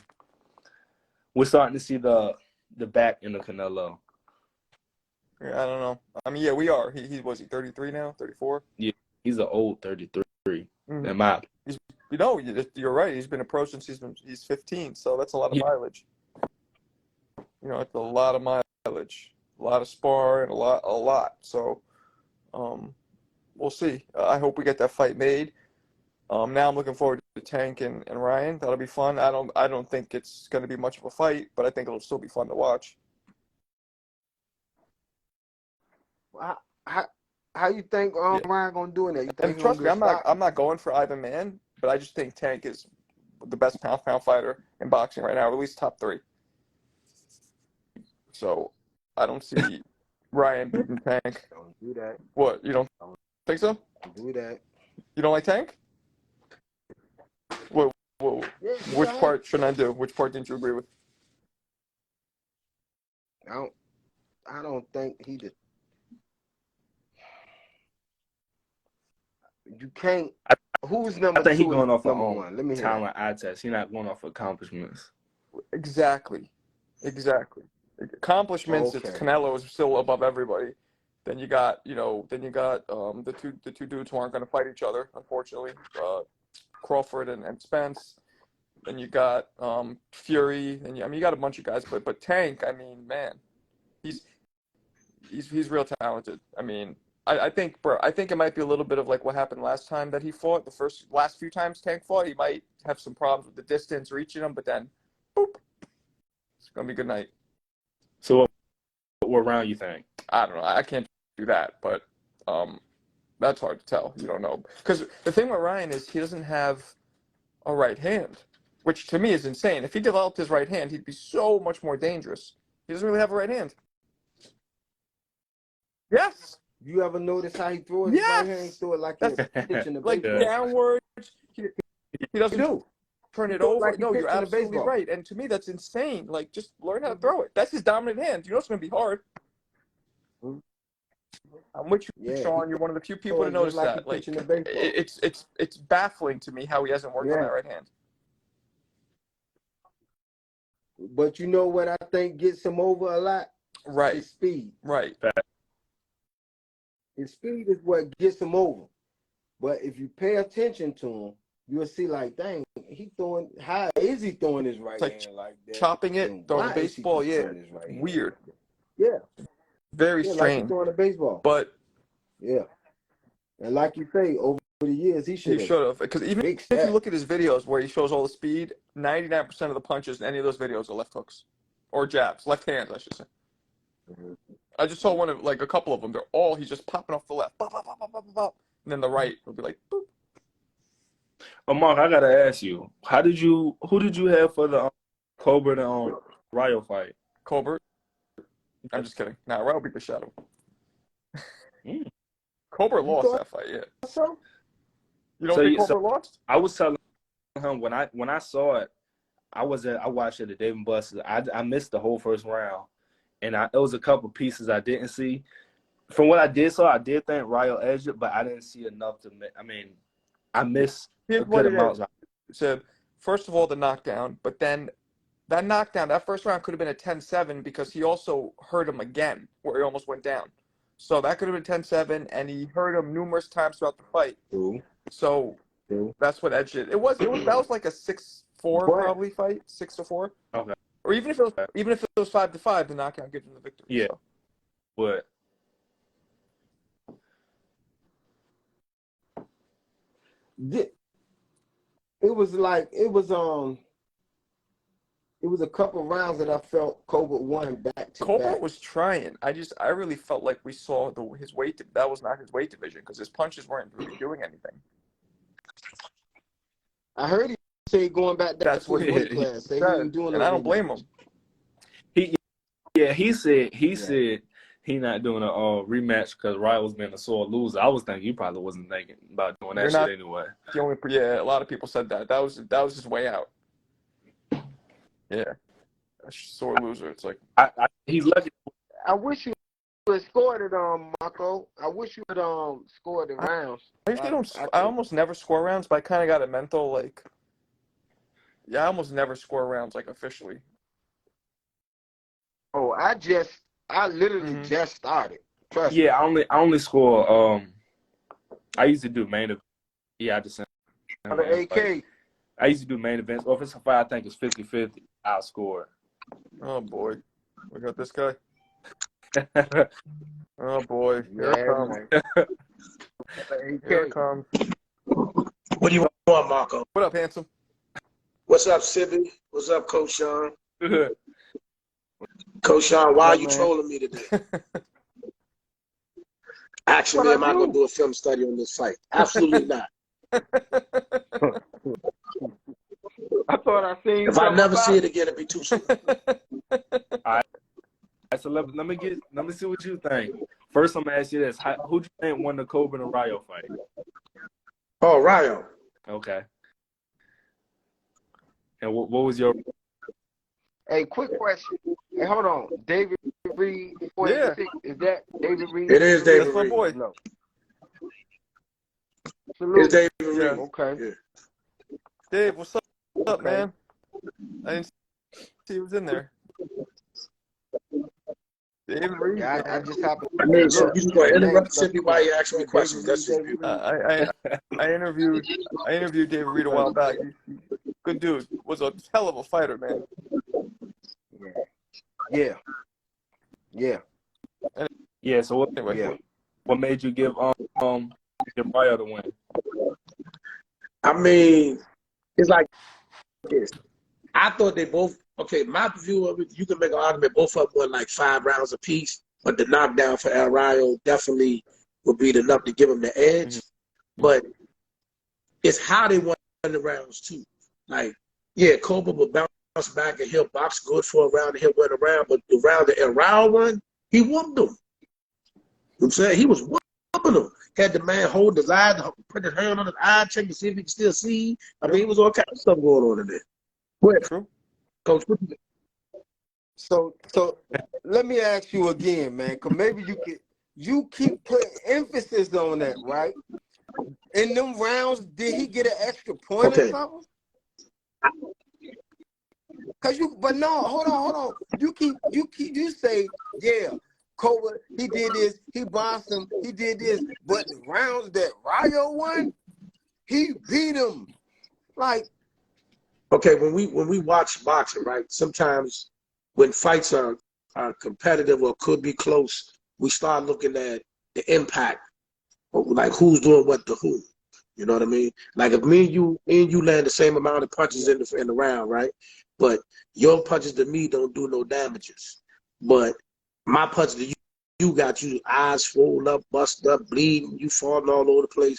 back in the Canelo. Yeah, I don't know. I mean, yeah, we are. He was he 33 now? 34? Yeah, he's an old 33. in my. You're right. He's been a pro since he's 15, so that's a lot of mileage. It's a lot of mileage, a lot of sparring, a lot. So, we'll see. I hope we get that fight made. Now I'm looking forward to Tank and Ryan. That'll be fun. I don't think it's going to be much of a fight, but I think it'll still be fun to watch. How you think Ryan gonna do in that? You think and trust me, I'm not going for either man, but I just think Tank is the best pound fighter in boxing right now, or at least top 3. So I don't see Ryan beating Tank. Don't do that. What, you don't think so? Don't do that. You don't like Tank? Whoa. Yeah, Which part shouldn't I do? Which part didn't you agree with? I don't think he did. You can't. Who's number 2? I think he's going off number 1. Let me hear talent eye test. He's not going off accomplishments. Exactly. Accomplishments. Okay. It's Canelo is still above everybody. Then you got the two dudes who aren't going to fight each other, unfortunately. Crawford and Spence. Then you got Fury, and you got a bunch of guys, but Tank, I mean, man, he's real talented. I mean, I think it might be a little bit of like what happened last time that he fought. Last few times Tank fought, he might have some problems with the distance reaching him, but then, boop, it's gonna be a good night. So, what round you think? I don't know. I can't do that, but that's hard to tell. You don't know, because the thing with Ryan is he doesn't have a right hand, which to me is insane. If he developed his right hand, he'd be so much more dangerous. He doesn't really have a right hand. Yes. You ever notice how he throws his right hand? He throw it like he's pitching the like baseball. Downwards. He doesn't turn it over. Like No, you're absolutely right. And to me, that's insane. Like, just learn how to throw it. That's his dominant hand. You know it's going to be hard. I'm with you, Sean. You're one of the few people to notice that. Like, it's baffling to me how he hasn't worked on that right hand. But you know what I think gets him over a lot? Right. His speed. Right. His speed is what gets him over. But if you pay attention to him, you'll see like, dang, how is he throwing his right hand like that? Chopping it, throwing a baseball, weird. Yeah. Very strange. Like he's throwing a baseball. But yeah. And like you say, over the years, he should have. Because even if you look at his videos where he shows all the speed, 99% of the punches in any of those videos are left hooks. Or jabs. Left hands, I should say. I just saw a couple of them. He's just popping off the left. Bop, bop, bop, bop, bop, bop. And then the right will be like, boop. Mark, I gotta ask you, who did you have for the Colbert and Ryo fight? Colbert? I'm just kidding. Nah, Ryo beat the shit out of him. Colbert lost that fight, yeah. So? You don't think Colbert lost? I was telling him when I saw it, I watched it at Dave & Buster's. I missed the whole first round. And there was a couple pieces I didn't see. From what I did I did think Ryo edged it, but I didn't see enough to. I mean, I missed a good amount. So, first of all, the knockdown, but then that knockdown, that first round could have been a 10-7 because he also hurt him again, where he almost went down. So that could have been 10-7, and he hurt him numerous times throughout the fight. True. So that's what edged it. That was like a 6-4 probably fight, 6-4. Okay. Or even if it was 5-5, the knockout gives him the victory. Yeah. So. But it was a couple rounds that I felt Colbert won back to Colbert back. was trying. I really felt like we saw his weight. That was not his weight division because his punches weren't really doing anything. I heard he say going back. That's what his weight class. He ain't doing and I don't blame him. He said he not doing a rematch because Ryo was being a sore loser. I was thinking he probably wasn't thinking about doing that shit anyway. A lot of people said that. That was his way out. Yeah, a sore loser. It's like he's lucky. I wish you had scored it, Marco. I wish you had scored the rounds. I almost never score rounds, but I kind of got a mental like. Yeah, I almost never score rounds like officially. Oh, I literally just started. Trust me. I only score. I used to do main event. Yeah, I just. On the AK. Like, I used to do main events. Or if it's a fight, I think it's 50-50. I'll score. Oh boy, we got this guy. Oh boy, here it comes. Here it comes. What do you want, Marco? What up, handsome? What's up, Sibbie? What's up, Coach Sean? Coach Sean, why are you trolling me today? Actually, am I going to do a film study on this fight? Absolutely not. I thought I seen. If I never see it again, it'd be too soon. All right. So let me see what you think. First, I'm gonna ask you this: who do you think won the Colbert and Rayo fight? Oh, Rayo. Okay. And what was your? Hey, quick question. Hey, hold on. David Reed, 46. Is that David Reed? It is David That's my Reed. boy. No. It's David Reed. Yeah. Okay. Yeah. Dave, what's up? What's up, man? I didn't see he was in there. David Reed. Yeah, I just happened. I mean, so you just going to interrupt Sibbie while you ask me questions. That's just beautiful. I interviewed David Reed a while back. Good dude. Was a hell of a fighter, man. Yeah. Yeah. Yeah. So what made you give Rayo the win? I mean, it's like this. I thought they both. Okay, my view of it, you can make an argument both of them won like 5 rounds apiece, but the knockdown for El Rayo definitely would be enough to give them the edge. Mm-hmm. But it's how they won the rounds too. Like, yeah, Colbert will bounce back and he'll box good for a round and he'll win a round, but the round that El Rayo won, he whooped them. You know what I'm saying? He was whooping them. Had the man hold his eye, put his hand on his eye, check to see if he can still see. I mean, it was all kind of stuff going on in there. What? True. Coach, so let me ask you again, man, because maybe you keep putting emphasis on that, right? In them rounds, did he get an extra point or something? But no, hold on. You say, yeah, Colbert, he did this, he boxed him, he did this, but the rounds that Rayo won, he beat him. Like, okay, when we watch boxing, right? Sometimes when fights are competitive or could be close, we start looking at the impact, like who's doing what to who. You know what I mean? Like if me and you land the same amount of punches in the round, right? But your punches to me don't do no damages. But my punches to you got you eyes swollen up, busted up, bleeding, you falling all over the place.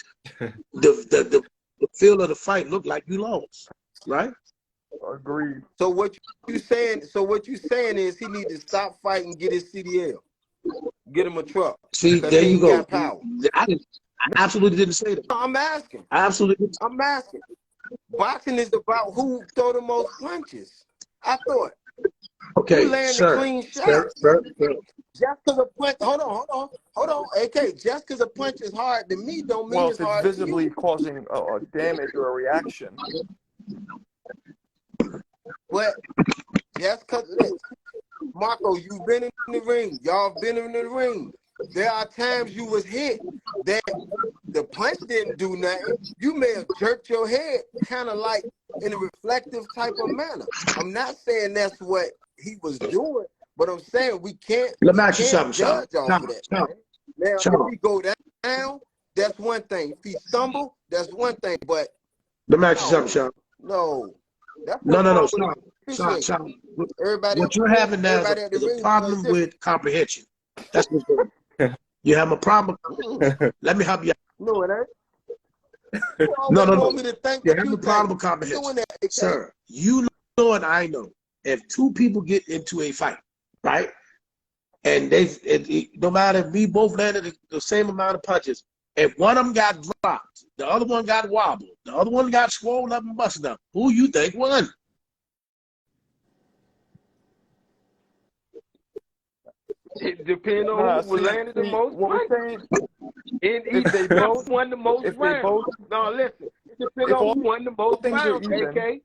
The feel of the fight looked like you lost, right? Agreed. So what you saying is he need to stop fighting, get his CDL, get him a truck. See, there you go. I absolutely didn't say that. No, I'm asking. I absolutely didn't. I'm asking. Boxing is about who throw the most punches. I thought. Okay, you land sir. A clean shot. Sir. Just because a punch. Hold on. AK. Just because a punch is hard to me don't mean it's hard. Well, if it's visibly causing a damage or a reaction. But just because, Marco, you've been in the ring. Y'all been in the ring. There are times you was hit that the punch didn't do nothing. You may have jerked your head kind of like in a reflective type of manner. I'm not saying that's what he was doing, but I'm saying we can't judge off of that. Now, if he go down, that's one thing. If he stumble, that's one thing. But let me ask you something, Sean. No. No, Sean. What you're having now is a problem with comprehension. That's what's going on. You have a problem. Let me help you out. No, it ain't. No. You have a problem with comprehension. Sir, you know and I know. If two people get into a fight, right? And no matter if we both landed the same amount of punches, if one of them got dropped, the other one got wobbled, the other one got swollen up and busted up, who you think won? It depends on who landed the most punches. If they both won the most rounds. No, listen. It depends on who won the most rounds, AK.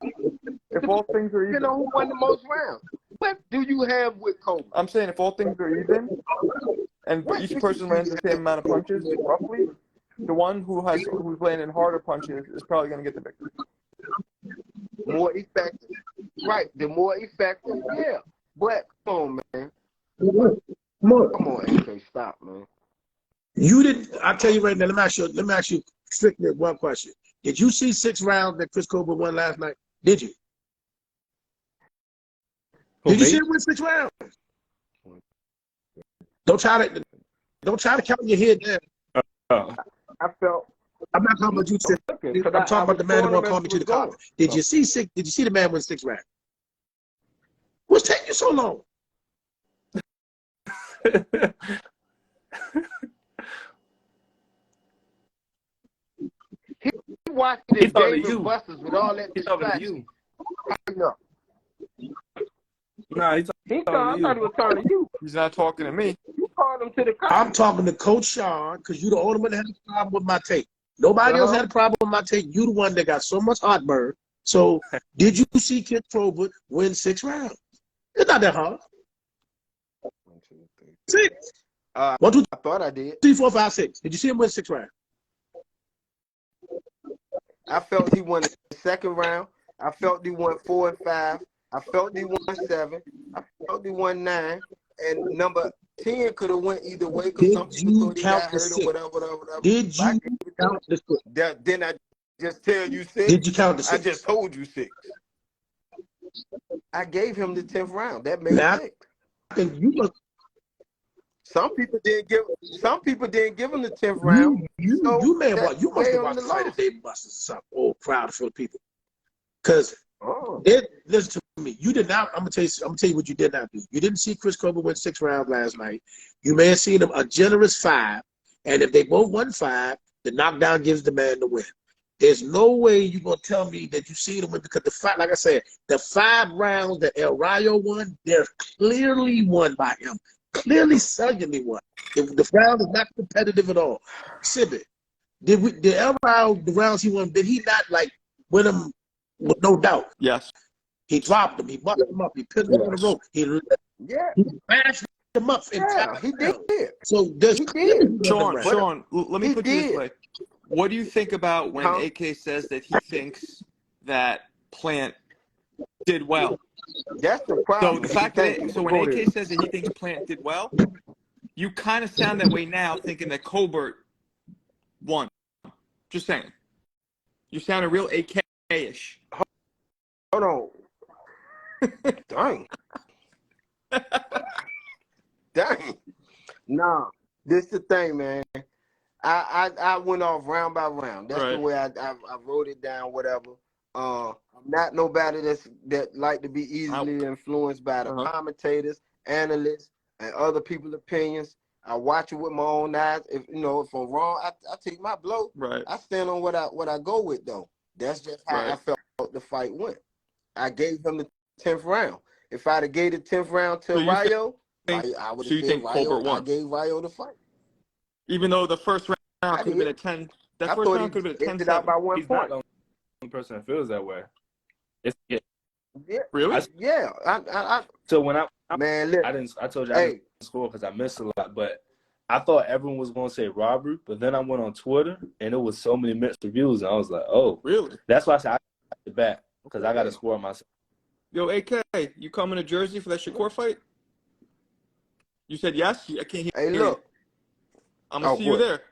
If all things are even. Depends on who won the most rounds. What do you have with Colbert? I'm saying if all things are even, and each person lands the same amount of punches, roughly, the one who's landing harder punches is probably going to get the victory. More effective. Right. The more effective, yeah. But come on, man. Come on. Come on, AK, stop, man. You didn't. I tell you right now. Let me ask you strictly one question. Did you see 6 rounds that Chris Colbert won last night? Did you? Did you see him win 6 rounds? Don't try to count your head down. I felt. I'm not talking about you. I'm talking about the man that won't call me to the car. Did you see the man win 6 rounds? What's taking you so long? He watched the David Busters with all that distraction. Nah, I thought he was talking to you. He's not talking to me. You called him to the car. I'm talking to Coach Sean because you're the only one that had a problem with my tape. Nobody else had a problem with my tape. You the one that got so much heartburn. So did you see Kid Colbert win 6 rounds? It's not that hard. 6. 1, 2, I thought I did. 3, 4, 5, 6. Did you see him win 6 rounds? I felt he won the second round. I felt he won 4 and 5. I felt he won 7. I felt he won 9. And number 10 could have went either way because some people thought he got hurt or whatever. Did you count the 6? Then I just tell you 6. Did you count the 6? I just told you 6. I gave him the 10th round. That made 6. Some people didn't give him the 10th round. You must have watched the fight of David Busters or something. Oh, crowd full of people. Because listen to me. You did not. I'm gonna tell you what you did not do. You didn't see Chris Colbert win 6 rounds last night. You may have seen him a generous 5, and if they both won 5, the knockdown gives the man the win. There's no way you're gonna tell me that you seen him win because the fight, like I said, the 5 rounds that El Rayo won, they're clearly won by him. Clearly, cellularly won. The round is not competitive at all. Sibby, did El Rayo, the rounds he won, did he not win them with no doubt? Yes. He dropped him. He busted him up. He pinned him on the rope. He bashed him up. He did. So there's Sean, let me put you this way. What do you think about when AK says that he thinks that Plant did well? That's the problem. So the fact that when AK says that he thinks Plant did well, you kind of sound that way now, thinking that Colbert won. Just saying. You sounded real AK-ish. Hold on. Dang. Dang. Nah, this the thing, man. I went off round by round. That's the way I wrote it down, whatever. I'm not nobody that like to be easily influenced by the commentators, analysts, and other people's opinions. I watch it with my own eyes. If I'm wrong, I take my blow. Right. I stand on what I go with though. That's just how I felt the fight went. I gave him the 10th round. If I'd have gave the 10th round to Rayo, I would have said Rayo. I gave Rayo the fight. Even though the first round could have been a 10. That first round could have been a 10. Out by 1 point. He's not the only person that feels that way. Really? So when I listen, I told you I didn't score because I missed a lot, but I thought everyone was going to say robbery, but then I went on Twitter and it was so many mixed reviews, and I was like, oh, really? That's why I said I got the back because I got to score myself. Yo, AK, you coming to Jersey for that Shakur fight? You said yes. I can't hear. Hey, look, I'm gonna see you there.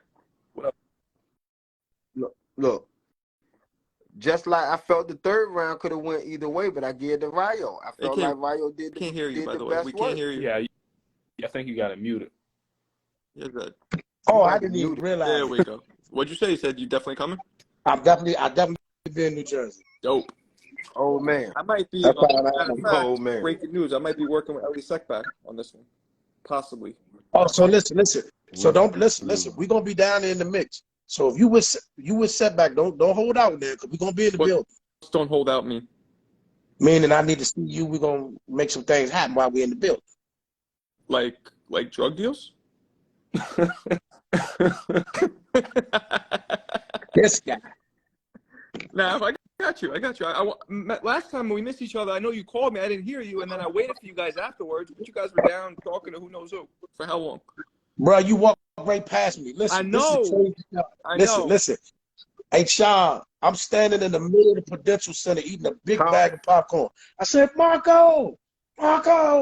Look. Just like I felt the 3rd round could have went either way, but I gave the Rayo. I felt like Rayo did. Can't hear you, by the way. We can't hear you. Yeah, I think you got it muted. You're good. Oh, I didn't even realize. There we go. What'd you say? You said you definitely coming? I definitely be in New Jersey. Dope. Oh man, I might be. Oh man, breaking news. I might be working with Ellie Sekback on this one, possibly. Oh, so listen. So don't listen. We're gonna be down there in the mix. So if you with setback, don't hold out there because we're gonna be in the building. Don't hold out me. Meaning I need to see you. We're gonna make some things happen while we're in the building. Like drug deals? This guy. Nah, I got you. Last time we missed each other, I know you called me. I didn't hear you, and then I waited for you guys afterwards. But you guys were down talking to who knows who for how long? Bro, you walked right past me. Listen, I know. Listen. Hey, Sean, I'm standing in the middle of the Prudential Center eating a big bag of popcorn. I said, Marco. My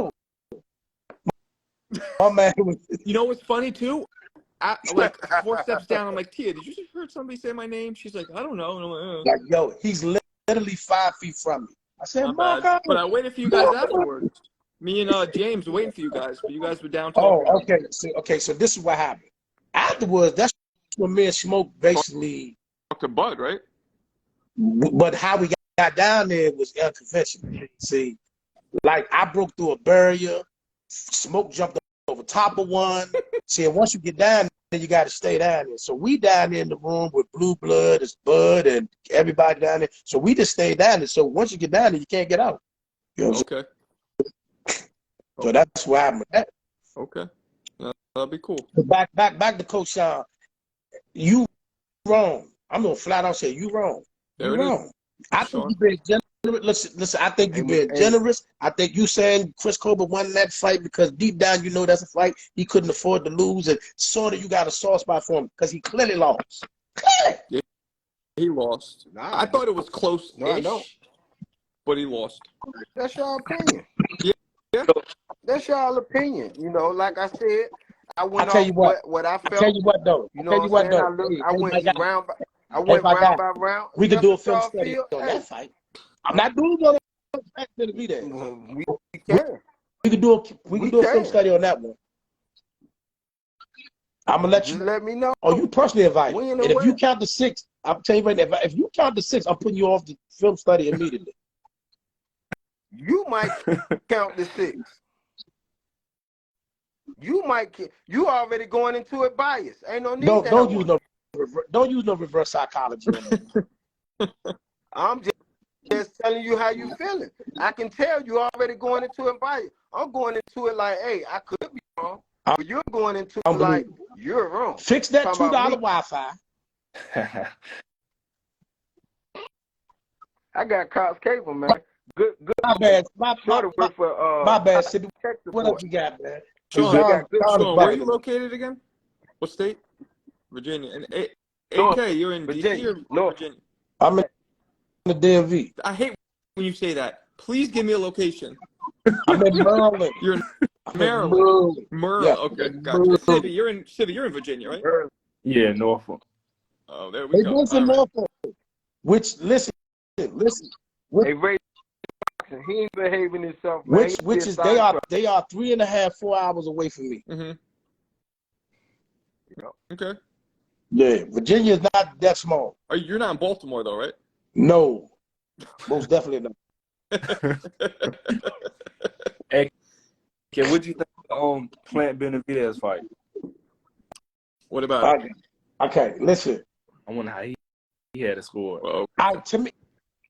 man was. You know what's funny too? Like 4 steps down, I'm like, Tia, did you just heard somebody say my name? She's like, I don't know. And I'm like, Like, yo, he's literally 5 feet from me. I said, Marco. But I waited for you guys afterwards. Me and James were waiting for you guys, but you guys were down talking. Oh, okay. So this is what happened. Afterwards, that's when me and Smoke basically Talk to Bud, right? But how we got down there was unconventional. See, like I broke through a barrier, Smoke jumped over top of one. See, and once you get down there, you got to stay down there. So we down there in the room with Blue Blood, it's Bud, and everybody down there. So we just stayed down there. So once you get down there, you can't get out. You know Okay. So that's what happened with that. Okay. That'll be cool. Back to Coach Sean. You wrong. I'm gonna flat out say you wrong. You wrong. I think you've been generous. Listen. I think you've been generous. I think you saying Chris Colbert won that fight because deep down you know that's a fight he couldn't afford to lose, and sort of you got a soft spot for him because he clearly lost. Clearly. Yeah, he lost. I thought it was close. No, I don't. But he lost. That's your opinion. Yeah. That's y'all opinion. You know, like I said, I went tell you what I felt. I tell you what though. You know what I'm saying? I went round by round. We could do a film study on that fight. I'm not doing no Benavidez. We can. We could do a film study on that one. I'm gonna let you. Just let me know. Oh, you personally invited. And if you count to 6, I'm telling you right now. If you count to 6, I'm putting you off the film study immediately. You might count to 6. You already going into it biased. Ain't no need. Don't use no reverse psychology. I'm just telling you how you feeling. I can tell you already going into it biased. I'm going into it like, hey, I could be wrong, but you're going into it like you're wrong. Fix that $2 Wi-Fi. I got Cops cable, man. Good. My bad. My bad. What else you got, man? Sean, where are you located again? What state? Virginia. And AK, you're in DC or Virginia? I'm in the DMV. I hate when you say that. Please give me a location. I'm in Maryland. You're in Maryland. Maryland. Yeah. Okay, gotcha. Sibby, you're in Virginia, right? Yeah, Norfolk. Oh, there we go. Both in Norfolk. Which listen. Hey, Ray, he ain't behaving himself. Man. Which is they are 3.5, 4 hours away from me. Mm-hmm. Okay. Yeah, Virginia is not that small. You're not in Baltimore though, right? No, most definitely not. Hey, what do you think of Plant Benavidez fight? What about it? Okay, listen. I wonder how he had a score. Well, To me,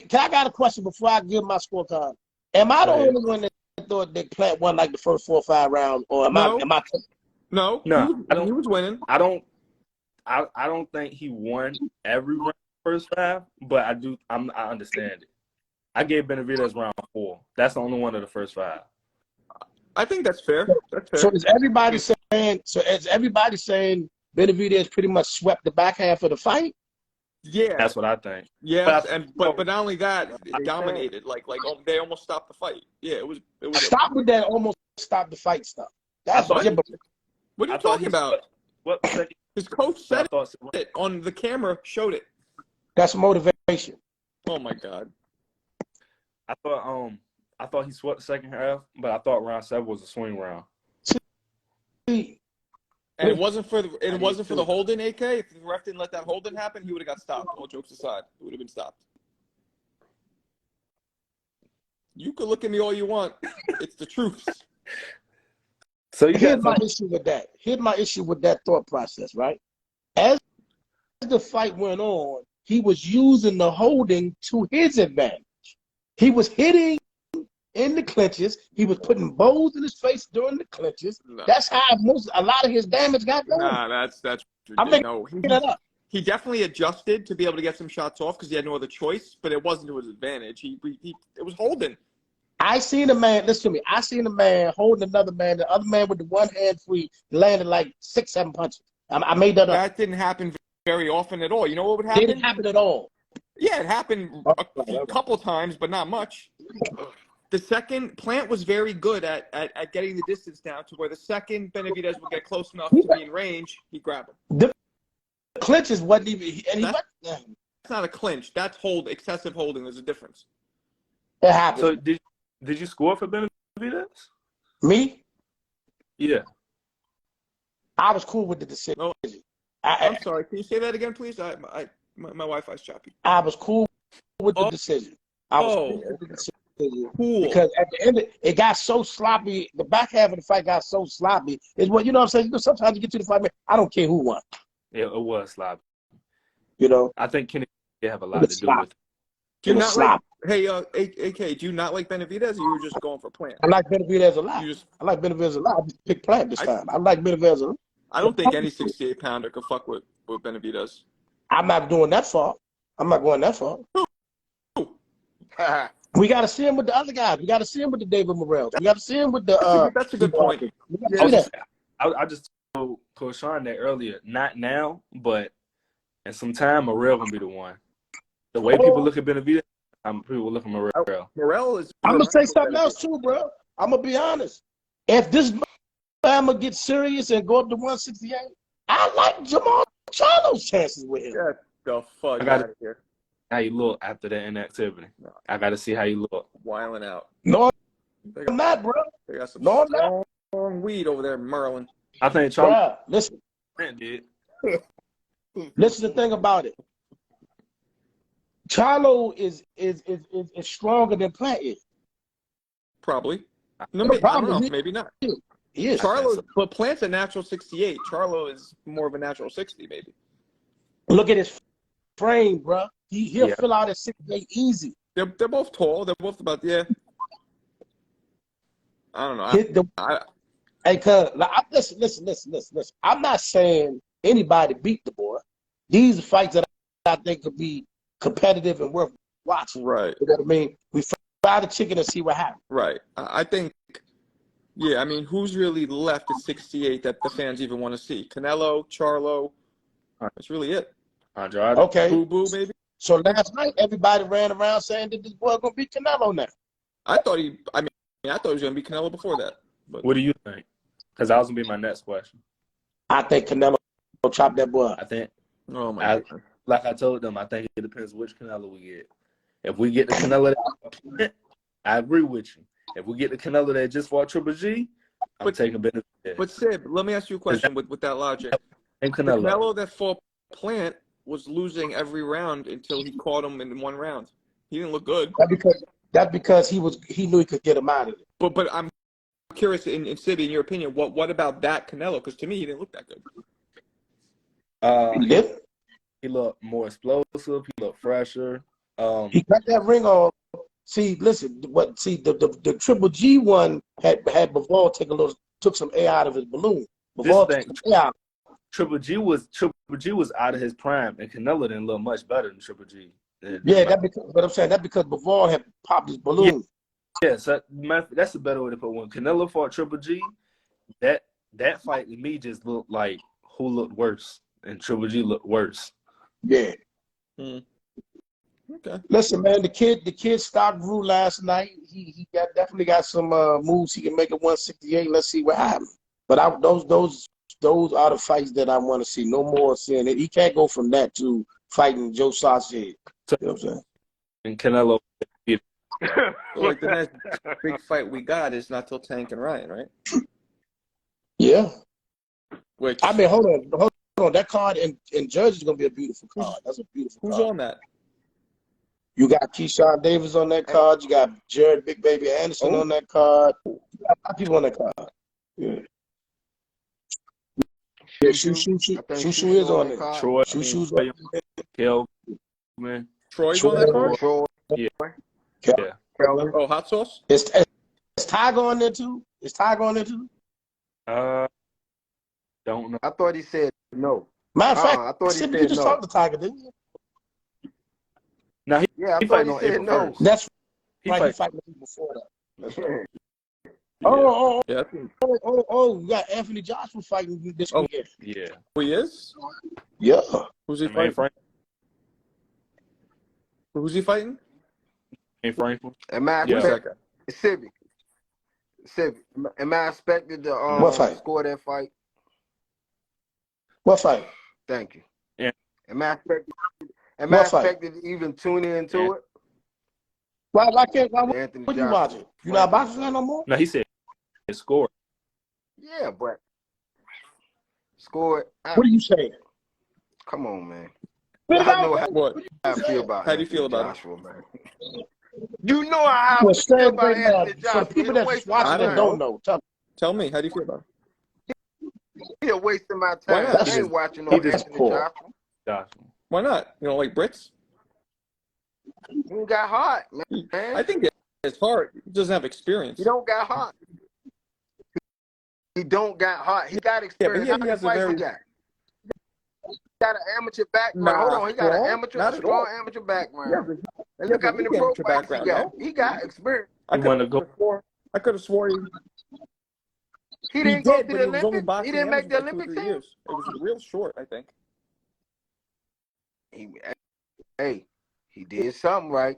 I got a question before I give my scorecard? Am I the only one that thought that Plant won like the first 4 or 5 rounds, or am I? No, he was winning. I don't think he won every round first 5, but I understand it. I gave Benavidez round 4. That's the only one of the first 5. I think that's fair. That's fair. So is everybody saying Benavidez pretty much swept the back half of the fight? Yeah, that's what I think. Yeah, but not only that, it dominated. Like they almost stopped the fight. Yeah, it was. Stop with that. Almost stopped the fight stuff. That's what are you talking about? What his coach said it on the camera, showed it. That's motivation. Oh my God. I thought he swept the second half, but I thought round 7 was a swing round. And it wasn't for the holding, AK. If the ref didn't let that holding happen, he would have got stopped. All jokes aside, it would have been stopped. You can look at me all you want. It's the truth. So here's my issue with that. Here's my issue with that thought process, right? As the fight went on, he was using the holding to his advantage. He was hitting in the clinches. He was putting bows in his face during the clinches. No. That's how a lot of his damage got going. Nah, that's I'm making that up. He definitely adjusted to be able to get some shots off because he had no other choice, but it wasn't to his advantage. It was holding. I seen a man, listen to me, I seen a man holding another man, the other man with the one hand free landed like 6, 7 punches. I made that up. That didn't happen very often at all. You know what would happen? Didn't happen at all. Yeah, it happened a couple times, but not much. The second, Plant was very good at getting the distance down to where the second Benavidez would get close enough to be in range, he'd grab him. The clinches wasn't even, and that's not a clinch. That's excessive holding. There's a difference. It happened. So did you score for Benavidez? Me? Yeah. I was cool with the decision. No, I'm sorry. Can you say that again, please? My Wi-Fi's choppy. I was cool with the decision. I was cool with the decision. Cool. Because at the end, it got so sloppy. The back half of the fight got so sloppy. Is what, you know what I'm saying? You know, sometimes you get to the fight, man, I don't care who won. Yeah, it was sloppy. You know? I think Kenny have a lot to do with it. Do you not like, hey, AK, do you not like Benavidez, or you were just going for Plant? I like Benavidez a lot. I like Benavidez a lot. I just picked Plant this time. I like Benavidez a lot. I don't think any 68-pounder could fuck with Benavidez. I'm not doing that far. I'm not going that far. We got to see him with the other guys. We got to see him with the David Morrell. We got to see him with the. That's a good point. I just told Sean that earlier. Not now, but in some time, Morrell gonna be the one. The way people look at Benavidez, people look at Morrell. Morrell is. I'm gonna say something else too, bro. I'm gonna be honest. If this Bama gets serious and go up to 168, I like Jamal Charlo's chances with him. Get the fuck out of here. How you look after that inactivity? No. I got to see how you look. Wiling out. No, I'm not, bro. They got some strong weed over there, Merlin. I think Charlo. Listen. Did. Listen to the thing about it. Charlo is stronger than Plant is. Probably. No, maybe, I don't know. Maybe not. He is. Charlo, but Plant's a natural 68. Charlo is more of a natural 60, maybe. Look at his frame, bro. He'll fill out at 68 easy. They're both tall. They're both about I don't know. Hey, cuz, listen. I'm not saying anybody beat the boy. These are fights that I think could be competitive and worth watching. Right. You know what I mean? We fry the chicken and see what happens. Right. I think. Yeah, I mean, who's really left at 68 that the fans even want to see? Canelo, Charlo. That's really it. Andrade. Okay. Boo, maybe. So last night, everybody ran around saying that this boy gonna beat Canelo now. I thought he was gonna beat Canelo before that. But what do you think? Because that was gonna be my next question. I think Canelo will chop that boy up. I think. Oh my God. Like I told them, I think it depends which Canelo we get. If we get the Canelo, I agree with you. If we get the Canelo that just fought Triple G, I'm taking Benavidez. But Sib, let me ask you a question with that logic. And Canelo. The Canelo that fought Plant was losing every round until he caught him in one round. He didn't look good. That's because he knew he could get him out of it. But I'm curious, in Sibby, in your opinion, what about that Canelo? Because to me, he didn't look that good. He looked more explosive. He looked fresher. He got that ring on. See, listen. The Triple G one had Bivol took some air out of his balloon. Triple G was out of his prime, and Canelo didn't look much better than Triple G. Yeah, but I'm saying that because Bivol had popped his balloon. Yeah, so that's a better way to put it. When Canelo fought Triple G, that fight to me just looked like who looked worse, and Triple G looked worse. Yeah. Okay. Listen, man, the kid stock grew last night. He definitely got some moves he can make at 168. Let's see what happens. But those are the fights that I want to see. No more seeing it. He can't go from that to fighting Joe Sanchez. You know what I'm saying? And Canelo. Like the next big fight we got is not till Tank and Ryan, right? Yeah. Which I mean, hold on. That card in Jersey is gonna be a beautiful card. That's a beautiful card. Who's on that? You got Keyshawn Davis on that card. You got Jared Big Baby Anderson on that card. You got a lot of people on that card. Yeah. Yeah, Shoo is on there. Troy. Shoo's on there. Kelvin. Troy's on that card? Troy. Yeah. Kelvin. Oh, Hot Sauce? Is Tiger on there too? Don't know. I thought he said no. Matter of fact, I thought he said you just talked to Tiger, didn't you? No, I thought he said no. That's he right. fight. He fighting before that. That's right. Oh, Yeah. you got Anthony Joshua fighting this weekend. Yeah. Who he is? Yeah. Who's he Man, fighting? Who's he fighting? Franklin. Am I Sibby? Am I expected to score that fight? What fight? Thank you. Yeah. Am I expected to even tune into it? Why would you watch it? You not boxing no more? No, he said score. Yeah, but score it. What are you saying? Come on, man. What? How I feel about How do you feel about Joshua, man? You know how I feel about Anthony Joshua. For the people that's watching and don't know, tell me, how do you feel about it? You're wasting my Why time. not? I ain't watching no Anthony Joshua. Why not? You don't like Brits? He got heart, man. I think it's hard. He doesn't have experience. He don't got heart. He don't got heart. He got experience. Yeah, but he has a very... He got an amateur background. Hold on, he got an strong amateur background. Yeah, look how many pro fights he got. He got experience. I could have swore he didn't go to the Olympics. He didn't make the Olympic team. It was real short, I think. He did something right.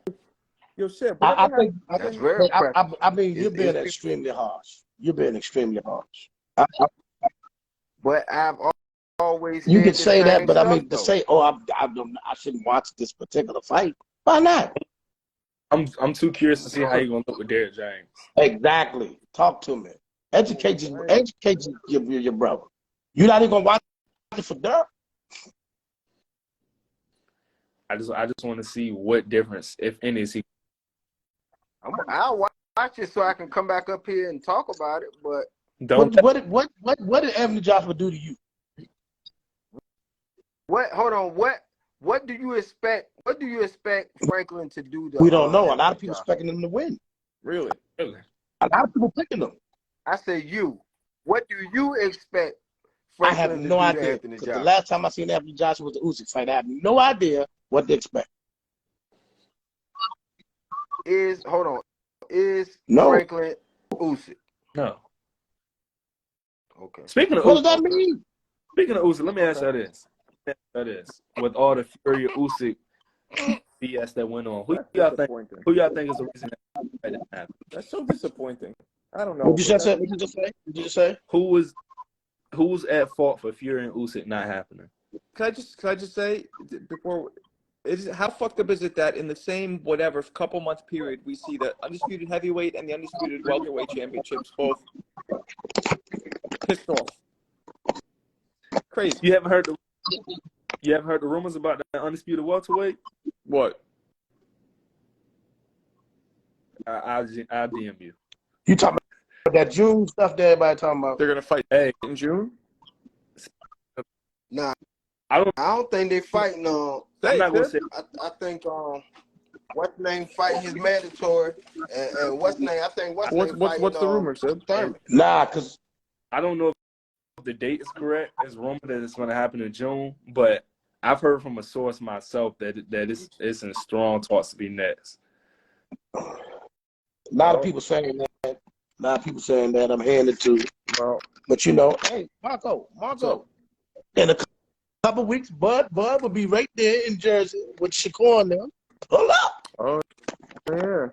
Yo, Sib, I think that's very impressive. I mean, you're being extremely harsh. You're being extremely harsh. But I've always you can say that, but stuff, I mean to say, I shouldn't watch this particular fight. Why not? I'm too curious to see how you're gonna look with Derrick James. Exactly. Talk to me. Educate your brother. You're not even gonna watch it for dirt. I just want to see what difference, if any, is he. I'll watch it so I can come back up here and talk about it. But what did Anthony Joshua do to you? Hold on. What do you expect? What do you expect Franklin to do? We don't know. A lot of people expecting him to win. Really? A lot of people picking him. I say you. What do you expect Franklin I have no idea. Because the last time I seen Anthony Joshua was the Usyk fight. I have no idea what to expect. Is no. Franklin Usyk? No. Okay. Speaking of what does that mean? Speaking of Usyk, let me ask you this. With all the Fury Usyk BS that went on, who y'all think is the reason that didn't happen? That's so disappointing. I don't know. What did you just say? Who's at fault for Fury and Usyk not happening? Can I just say before, how fucked up is it that in the same couple month period we see the undisputed heavyweight and the undisputed welterweight championships both pissed off? Crazy. You haven't heard the rumors about the undisputed welterweight? What? I'll DM you. You talking about that June stuff that everybody talking about? They're gonna fight in June? Nah, I don't think they fighting on. I'm not gonna say. I think what's name fighting is mandatory, and what's name? I think what's the rumor, Sid? Nah, because I don't know if the date is correct. It's rumored that it's going to happen in June, but I've heard from a source myself that it's in strong talks to be next. A lot of people saying that. A lot of people saying that. I'm hearing it too. Well, but hey, Marco, in a couple weeks, Bud will be right there in Jersey with Shakur and them. Pull up. Oh, yeah.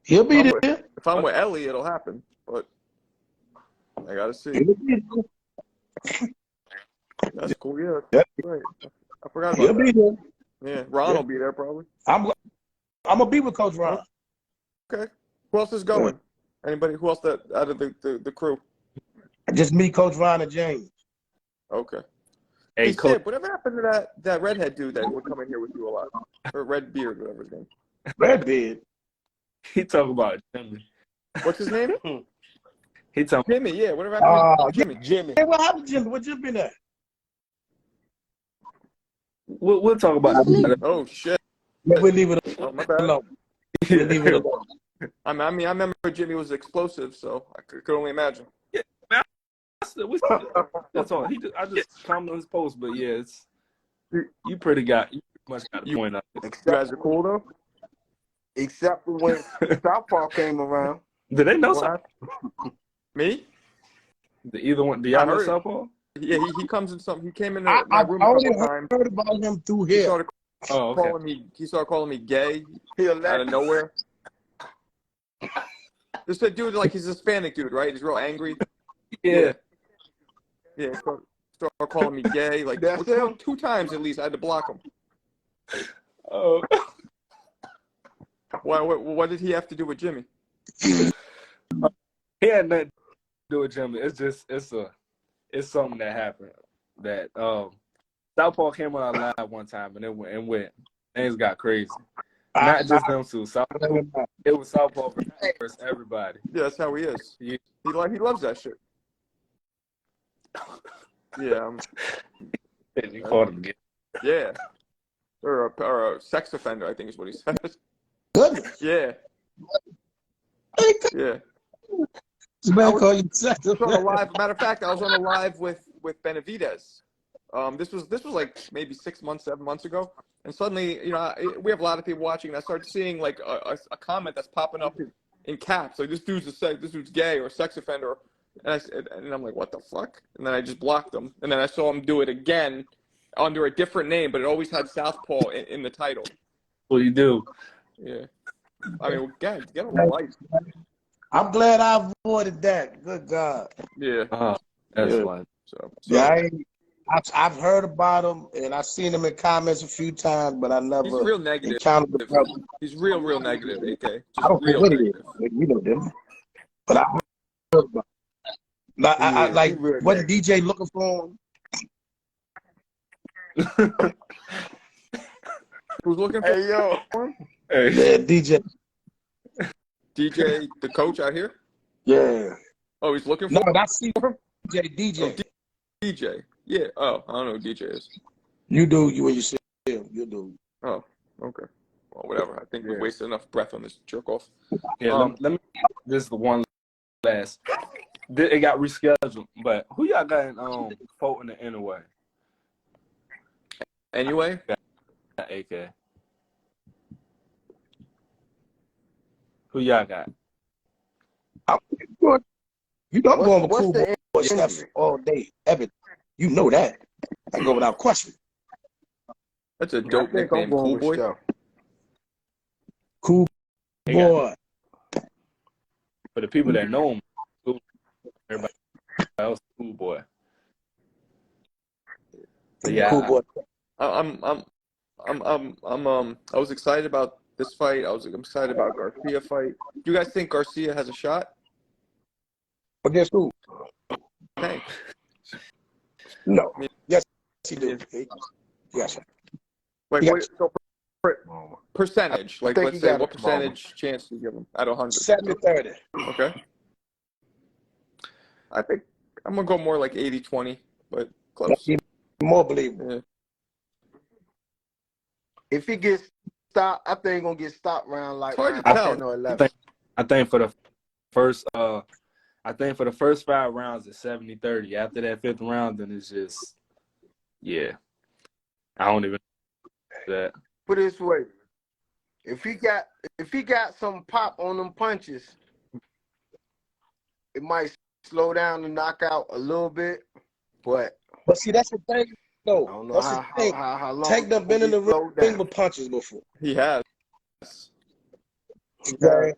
He'll be there. If I'm with Ellie, it'll happen. But I gotta see. That's cool. Yeah. Right. I forgot about that. He'll be there. Yeah, Ron will be there probably. I'm gonna be with Coach Ron. Okay. Who else is going? Anybody? Who else out of the crew? Just me, Coach Ron, and James. Okay. Hey, Coach. Sid, whatever happened to that redhead dude that would come in here with you a lot? Or red beard, whatever his name. Red beard. He talking about Jimmy. What's his name? He talking Jimmy. Yeah, whatever happened to Jimmy. Hey, what happened to Jimmy? Where Jimmy been at? We'll talk about that. Oh shit. Yeah, we'll leave it alone. Oh, my bad. We'll leave it alone. I mean, I remember Jimmy was explosive, so I could only imagine. Yeah, man, that's all. I just commented on his post, but yeah, you pretty much got a point up. You guys are cool though. Except for when Southpaw came around. Did they know something? Me? Either one? Do y'all know Southpaw? Yeah, he comes in some. He came in my room a couple times. I heard about him through He here. started calling me. He started calling me gay out of nowhere. This dude, like, he's a Hispanic dude, right? He's real angry. Yeah. Yeah. Started calling me gay. Like, two times at least. I had to block him. Oh. Why? What did he have to do with Jimmy? He had nothing to do with Jimmy. It's just it's something that happened. That Southpaw came on our live one time and it went things got crazy. Not just them two. It was Southpaw versus everybody. Yeah, that's how he is. He loves that shit. Yeah. You caught him again. Yeah. Or a sex offender, I think is what he said. Goodness. Yeah. Yeah. Man, call you sex on a live. Matter of fact, I was on a live with Benavidez. This was like maybe 6 months, 7 months ago, and suddenly, we have a lot of people watching, and I started seeing like a comment that's popping up in caps, like this dude's gay or a sex offender, and I'm like, what the fuck? And then I just blocked him, and then I saw him do it again under a different name, but it always had Southpaw in the title. What do you do? Yeah, I mean, get on the light. I'm glad I avoided that. Good God. Yeah. That's fun. So yeah, I've heard about him and I've seen him in comments a few times, but I never he's real negative. encountered the brother. He's real negative, AK. I don't know what he is. You know them. But I heard about him. I like wasn't DJ looking for him? Who's looking for him? Hey. Yeah, DJ. DJ, the coach out here? Yeah. Oh, he's looking for No, that's DJ. Oh, DJ. Yeah. Oh, I don't know who DJ is. You do. When you see him, you do. Oh, okay. Well, whatever. I think we wasted enough breath on this jerk off. Yeah, let me. This is the one last. It got rescheduled, but who y'all got in voting the anyway? Anyway? AK. Who y'all got? You know I'm going with Cool Boy stuff all day, everything. You know that. I go without question. That's a dope nickname, Cool Boy. Cool Boy. For the people that know him, everybody else, Cool Boy. But yeah, Cool Boy. I was excited about this fight. I'm excited about Garcia fight. Do you guys think Garcia has a shot? Against who? Tank. No. Yes, he do. Yes. Like, so percentage. Like, let's say, what percentage chance do you give him out of 100? 70-30. Okay. I think I'm going to go more like 80-20, but close. More believable. Yeah. If he gets stopped, I think he's going to get stopped around like 10 or 11. I think for the first 5 rounds it's 70-30. After that 5th round, then it's just I don't even know that. Put it this way. If he got some pop on them punches, it might slow down the knockout a little bit, but see, that's the thing. No, I don't know that's the thing. how long Tank done been in the ring with punches before. He has. Okay.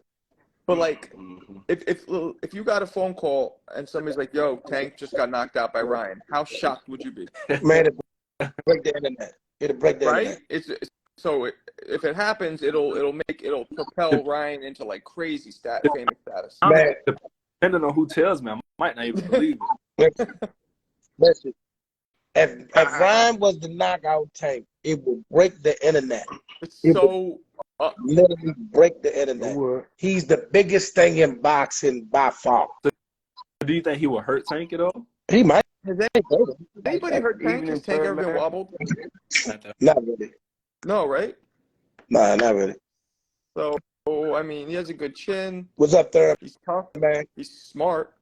But like, if you got a phone call and somebody's like, "Yo, Tank just got knocked out by Ryan," how shocked would you be? Man, it'll break the internet. It'll break the internet. So if it happens, it'll propel Ryan into like crazy famous status. Man, depending on who tells me, I might not even believe it. Listen, if Ryan was the knockout Tank, it would break the internet. Literally break the internet. He's the biggest thing in boxing by far. So do you think he will hurt Tank at all? He might. Has anybody hurt Tank? Has Tank ever been wobbled? Not really. No, right? Nah, not really. So, I mean, he has a good chin. What's up there? He's tough, man. He's smart.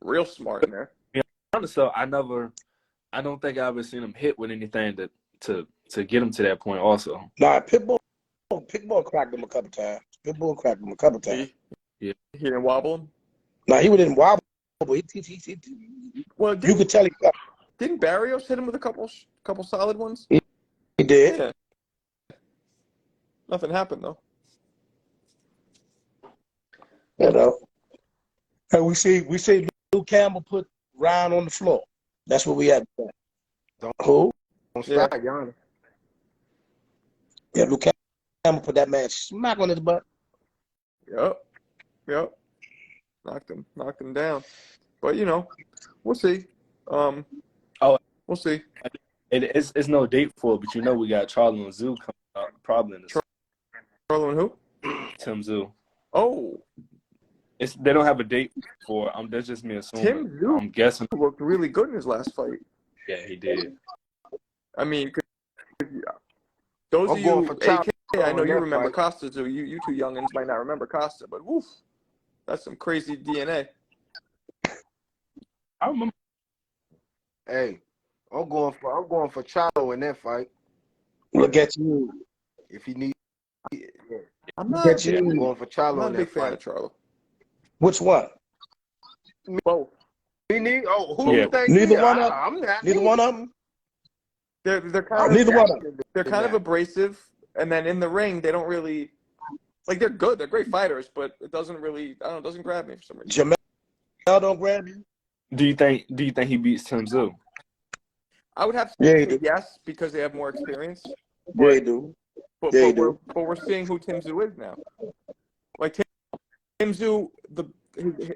Real smart in there. Yeah, honestly, so I don't think I've ever seen him hit with anything to get him to that point also. Nah, Pitbull cracked him a couple times. He didn't wobble him? Nah, he didn't wobble but Well, you could tell didn't Barrios hit him with a couple solid ones? he did. Yeah. Nothing happened though. You know. And we see Luke Campbell put Ryan on the floor. That's what we had. Who? Don't stop, Yana. Yeah, Luke Campbell put that man smack on his butt. Yep. Knocked him down. But we'll see. We'll see. It's no date for it, but we got Charlo and Zoo coming up probably in the Charlo and who? Tim Zoo. Oh. They don't have a date for it. That's just me assuming. Tim Zoo, I'm guessing. Looked really good in his last fight. Yeah, he did. I mean, those of you, AK, I know you remember Costa Zoo. You two youngins might not remember Costa, but woof, that's some crazy DNA. I remember. Hey, I'm going for Charlo in that fight. Look at you. If he needs, I'm not going for Charlo. I'm not a big fan of Charlo. Which one? Both. Who you think? Neither one of them. I'm not. Neither one of them. They're kind neither one of them. They're kind of abrasive, and then in the ring they don't really they're good. They're great fighters, but it doesn't really it doesn't grab me for some reason. Jamel don't grab you. Do you think he beats Tim Zoo? I would have to say yes because they have more experience. Yeah, they do. But we're seeing who Tim Zoo is now. Like Tim Zoo, his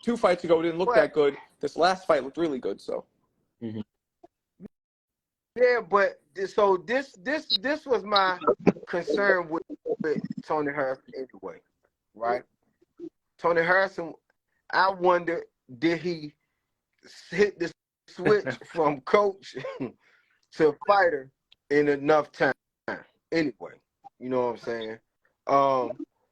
2 fights ago didn't look that good. This last fight looked really good. So. Mm-hmm. Yeah, but so this was my concern with Tony Harrison anyway, right? Tony Harrison, I wonder, did he hit the switch from coach to fighter in enough time? Anyway, you know what I'm saying?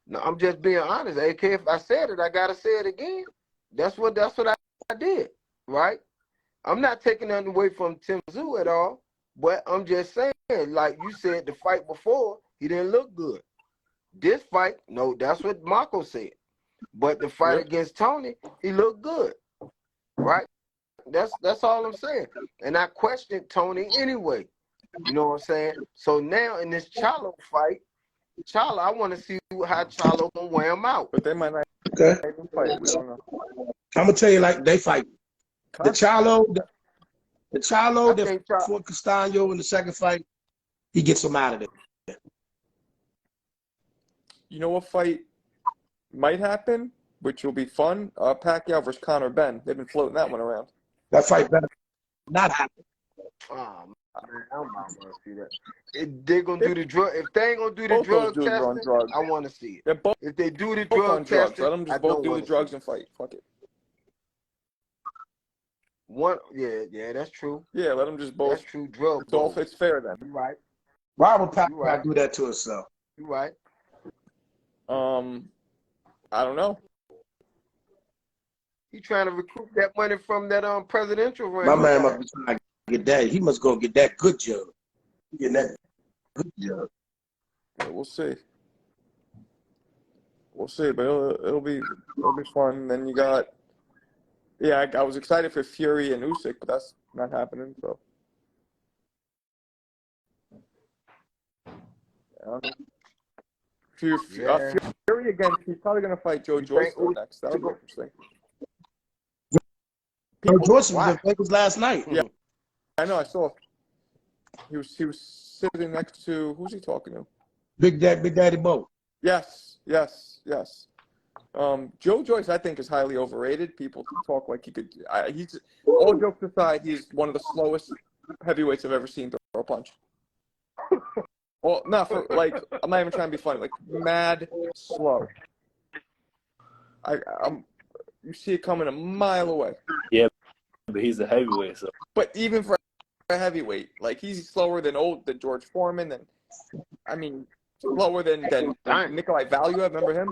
No, I'm just being honest. AK, if I said it, I gotta say it again. That's what I did, right? I'm not taking nothing away from Tim Zoo at all, but I'm just saying, like you said, the fight before, he didn't look good. This fight, no, that's what Marco said. But the fight against Tony, he looked good, right? That's all I'm saying. And I questioned Tony anyway. You know what I'm saying? So now in this Charlo fight, I want to see how Charlo gonna wear him out. But they might not fight. We don't know. I'm gonna tell you, like, they fight. The Charlo that fought Castaño in the second fight, he gets him out of there. You know what fight might happen, which will be fun? Pacquiao versus Conor Ben. They've been floating that one around. That fight better not happen. Man, I'm not gonna see that. They're gonna do the drug. If they ain't gonna do the drug testing, I want to see it. If they do the drug testing, let them just both do the drugs and fight. Fuck it. Yeah, that's true. Yeah, let them just both. That's true. Drug. It's fair then. You right. Why would Pacquiao do that to himself? You right. I don't know. He trying to recruit that money from that presidential run. My man must be trying to get that. He must go get that good job. Get that good job. Yeah, we'll see. But it'll be fun. Then you got. Yeah, I was excited for Fury and Usyk, but that's not happening. So. Fury again. He's probably gonna fight Joe Joyce next. That'll be interesting. Joe Joyce was in Vegas last night. Yeah, I know. I saw. He was sitting next to who's he talking to? Big Daddy Bo. Yes. Joe Joyce, I think, is highly overrated. People talk like he could. He's all jokes aside, he's one of the slowest heavyweights I've ever seen throw a punch. Well, no, I'm not even trying to be funny. Like mad slow. You see it coming a mile away. Yeah, but he's a heavyweight. So. But even for a heavyweight, like he's slower than George Foreman, slower than Nikolai Valuev. Remember him?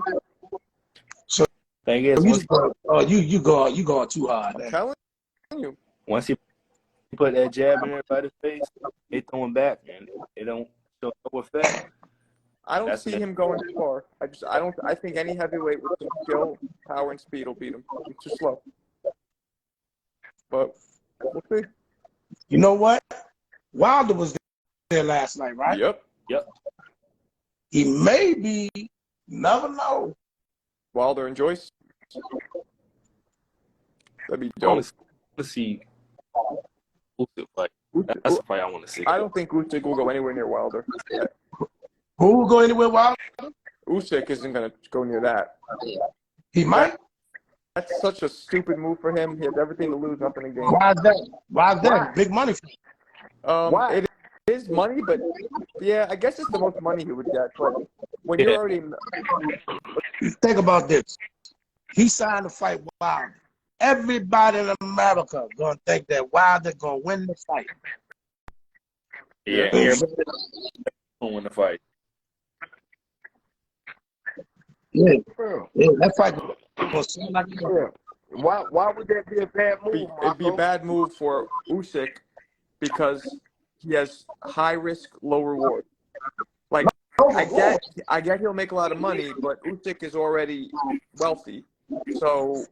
So thing is, you going too hard. I'm telling you. Once he put that jab in everybody's face, they throwing back, and it don't show no effect. I don't see him going too far. I think any heavyweight with some skill, power, and speed will beat him. He's too slow. but we'll see. You know what? Wilder was there last night, right? Yep. He may be, never know. Wilder and Joyce. That'd be I dope. want to see Usyk fight. That's the fight I want to see. I don't think Usyk will go anywhere near Wilder. Who will go anywhere, Wilder? Usyk isn't going to go near that. He might. That's such a stupid move for him. He has everything to lose, nothing to gain. Why is that? Why is that? Big money. Why? It is money, but yeah, I guess it's the most money he would get. But when you're already Think about this. He signed to fight Wilder. Everybody in America gonna think that Wilder gonna win the fight. Yeah, everybody gonna win the fight. Yeah, that fight gonna sound like Why would that be a bad move, it'd be a bad move for Usyk because he has high risk, low reward. Like I get he'll make a lot of money, but Usyk is already wealthy, so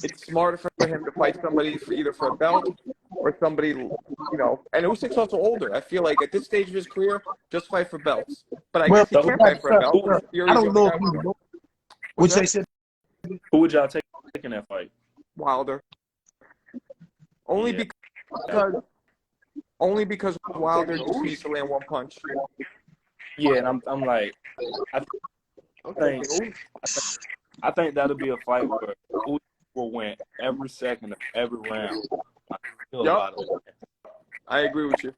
it's smarter for him to fight somebody either for a belt or somebody, And Usyk's also older. I feel like at this stage of his career, just fight for belts. But I guess he can't fight for a belt. I don't know. Which they said. Who would y'all take in that fight? Wilder. Only because Wilder just needs to land one punch. Yeah, and I'm like, I think that'll be a fight where Usyk will win every second of every round. Yep. I agree with you.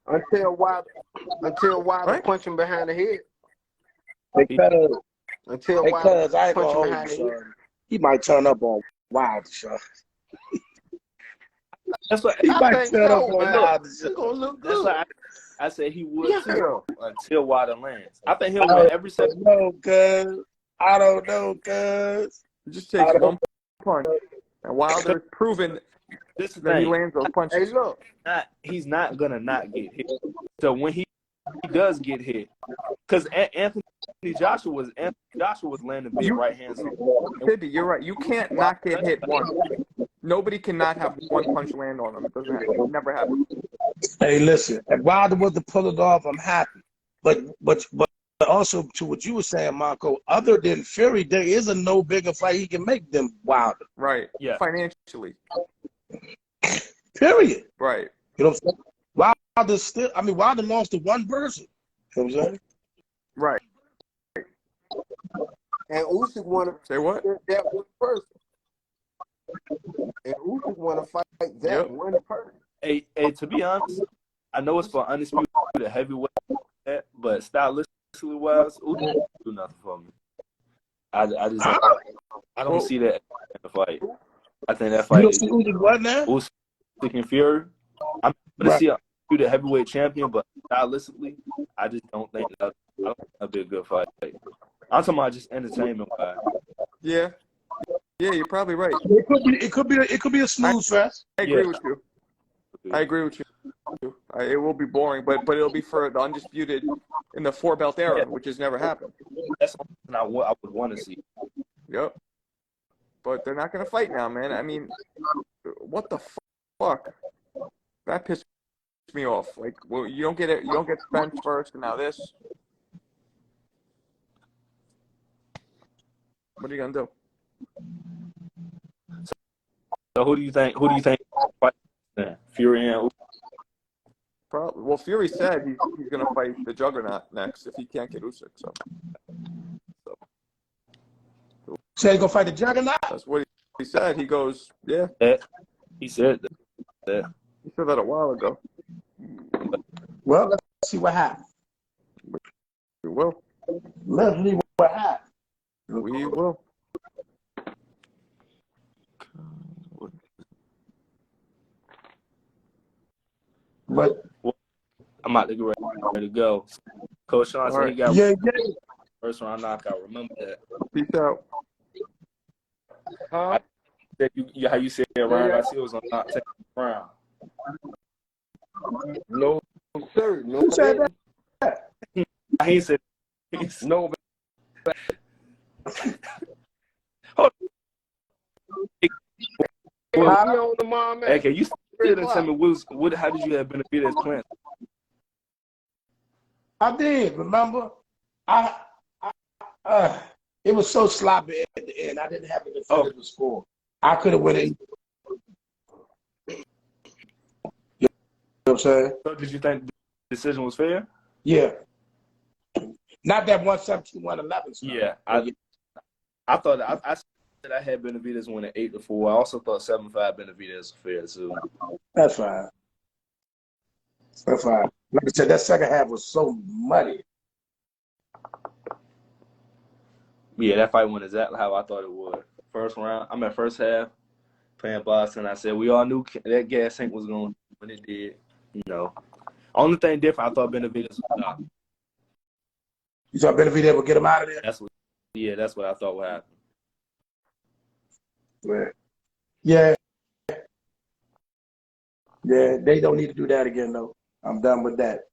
Until Wilder punch him behind the head. Because Wilder I ain't punch him gonna behind the head. He might turn up on Wilder, Sean. That's what He might turn up on Wilder. It's gonna look That's good. like I said he would too until Wilder lands. I think he'll win every second. I don't know, cuz. It just takes one punch. And Wilder's proven This is that he lands those punches. Hey, look. He's not gonna not get hit. So when he does get hit, because Anthony Joshua was landing big right hands. Sibby, you're right. You can't not get hit once. Nobody cannot have one punch land on him. It doesn't happen. It never happens. Hey, listen. If Wilder was to pull it off, I'm happy. But also to what you were saying, Marco, other than Fury, there is a no bigger fight he can make than Wilder. Right. Yeah. Financially. Period. Right. You know what I'm saying? Wilder lost to one person. You know what I'm saying? Right. And Usyk want to say what? That one person. And Usyk want to fight that one person. Hey, to be honest, I know it's for undisputed heavyweight, but stylistically wise, Usyk do nothing for me. I don't see that in the fight. I think that fight. You don't see Usyk what now? Usyk and Fury. I'm going to see a heavyweight champion, but stylistically, I just don't think that'll be a good fight. I'm talking about just entertainment wise. Yeah. Yeah, you're probably right. It could be a snooze fest. I agree with you. I agree with you. It will be boring, but it'll be for the undisputed in the 4-belt era, which has never happened. That's something I would want to see. Yep. But they're not going to fight now, man. I mean, what the fuck? That pissed me off. Like, well, you don't get Spence first, and now this. What are you gonna do? So who do you think fight Fury and Usyk? Probably. Well, Fury said he's gonna fight the Juggernaut next if he can't get Usyk. So Said he's gonna fight the Juggernaut? That's what he said. He goes, yeah. He said that. He said that a while ago. Well, let's see what happens. We will. Let's see what happens. We will. But I'm about to get ready to go. Coach Sean said he got first round knockout. Remember that. Peace out. Huh? How you said Ryan Garcia was on not taking the round. No, sir. No, who said that? He said no. Hold on. So, We on the mom, man. okay, you still didn't tell me how did you have Benavidez playing? I did. Remember, it was so sloppy at the end. I didn't have to defend the score. I could have went in. You know what I'm saying? So did you think the decision was fair? Yeah. Not that 117, 111 stuff. Yeah, I thought I said I had Benavidez winning 8-4. I also thought 7-5 Benavidez was fair too. That's fine. That's fine. Like I said, that second half was so muddy. Yeah, that fight went exactly how I thought it would. First half, playing Boston. I said we all knew that gas tank was going when it did. You know, only thing different, I thought Benavidez was knocked. You thought Benavidez would get him out of there? That's what I thought would happen. Yeah. Yeah, they don't need to do that again, though. I'm done with that.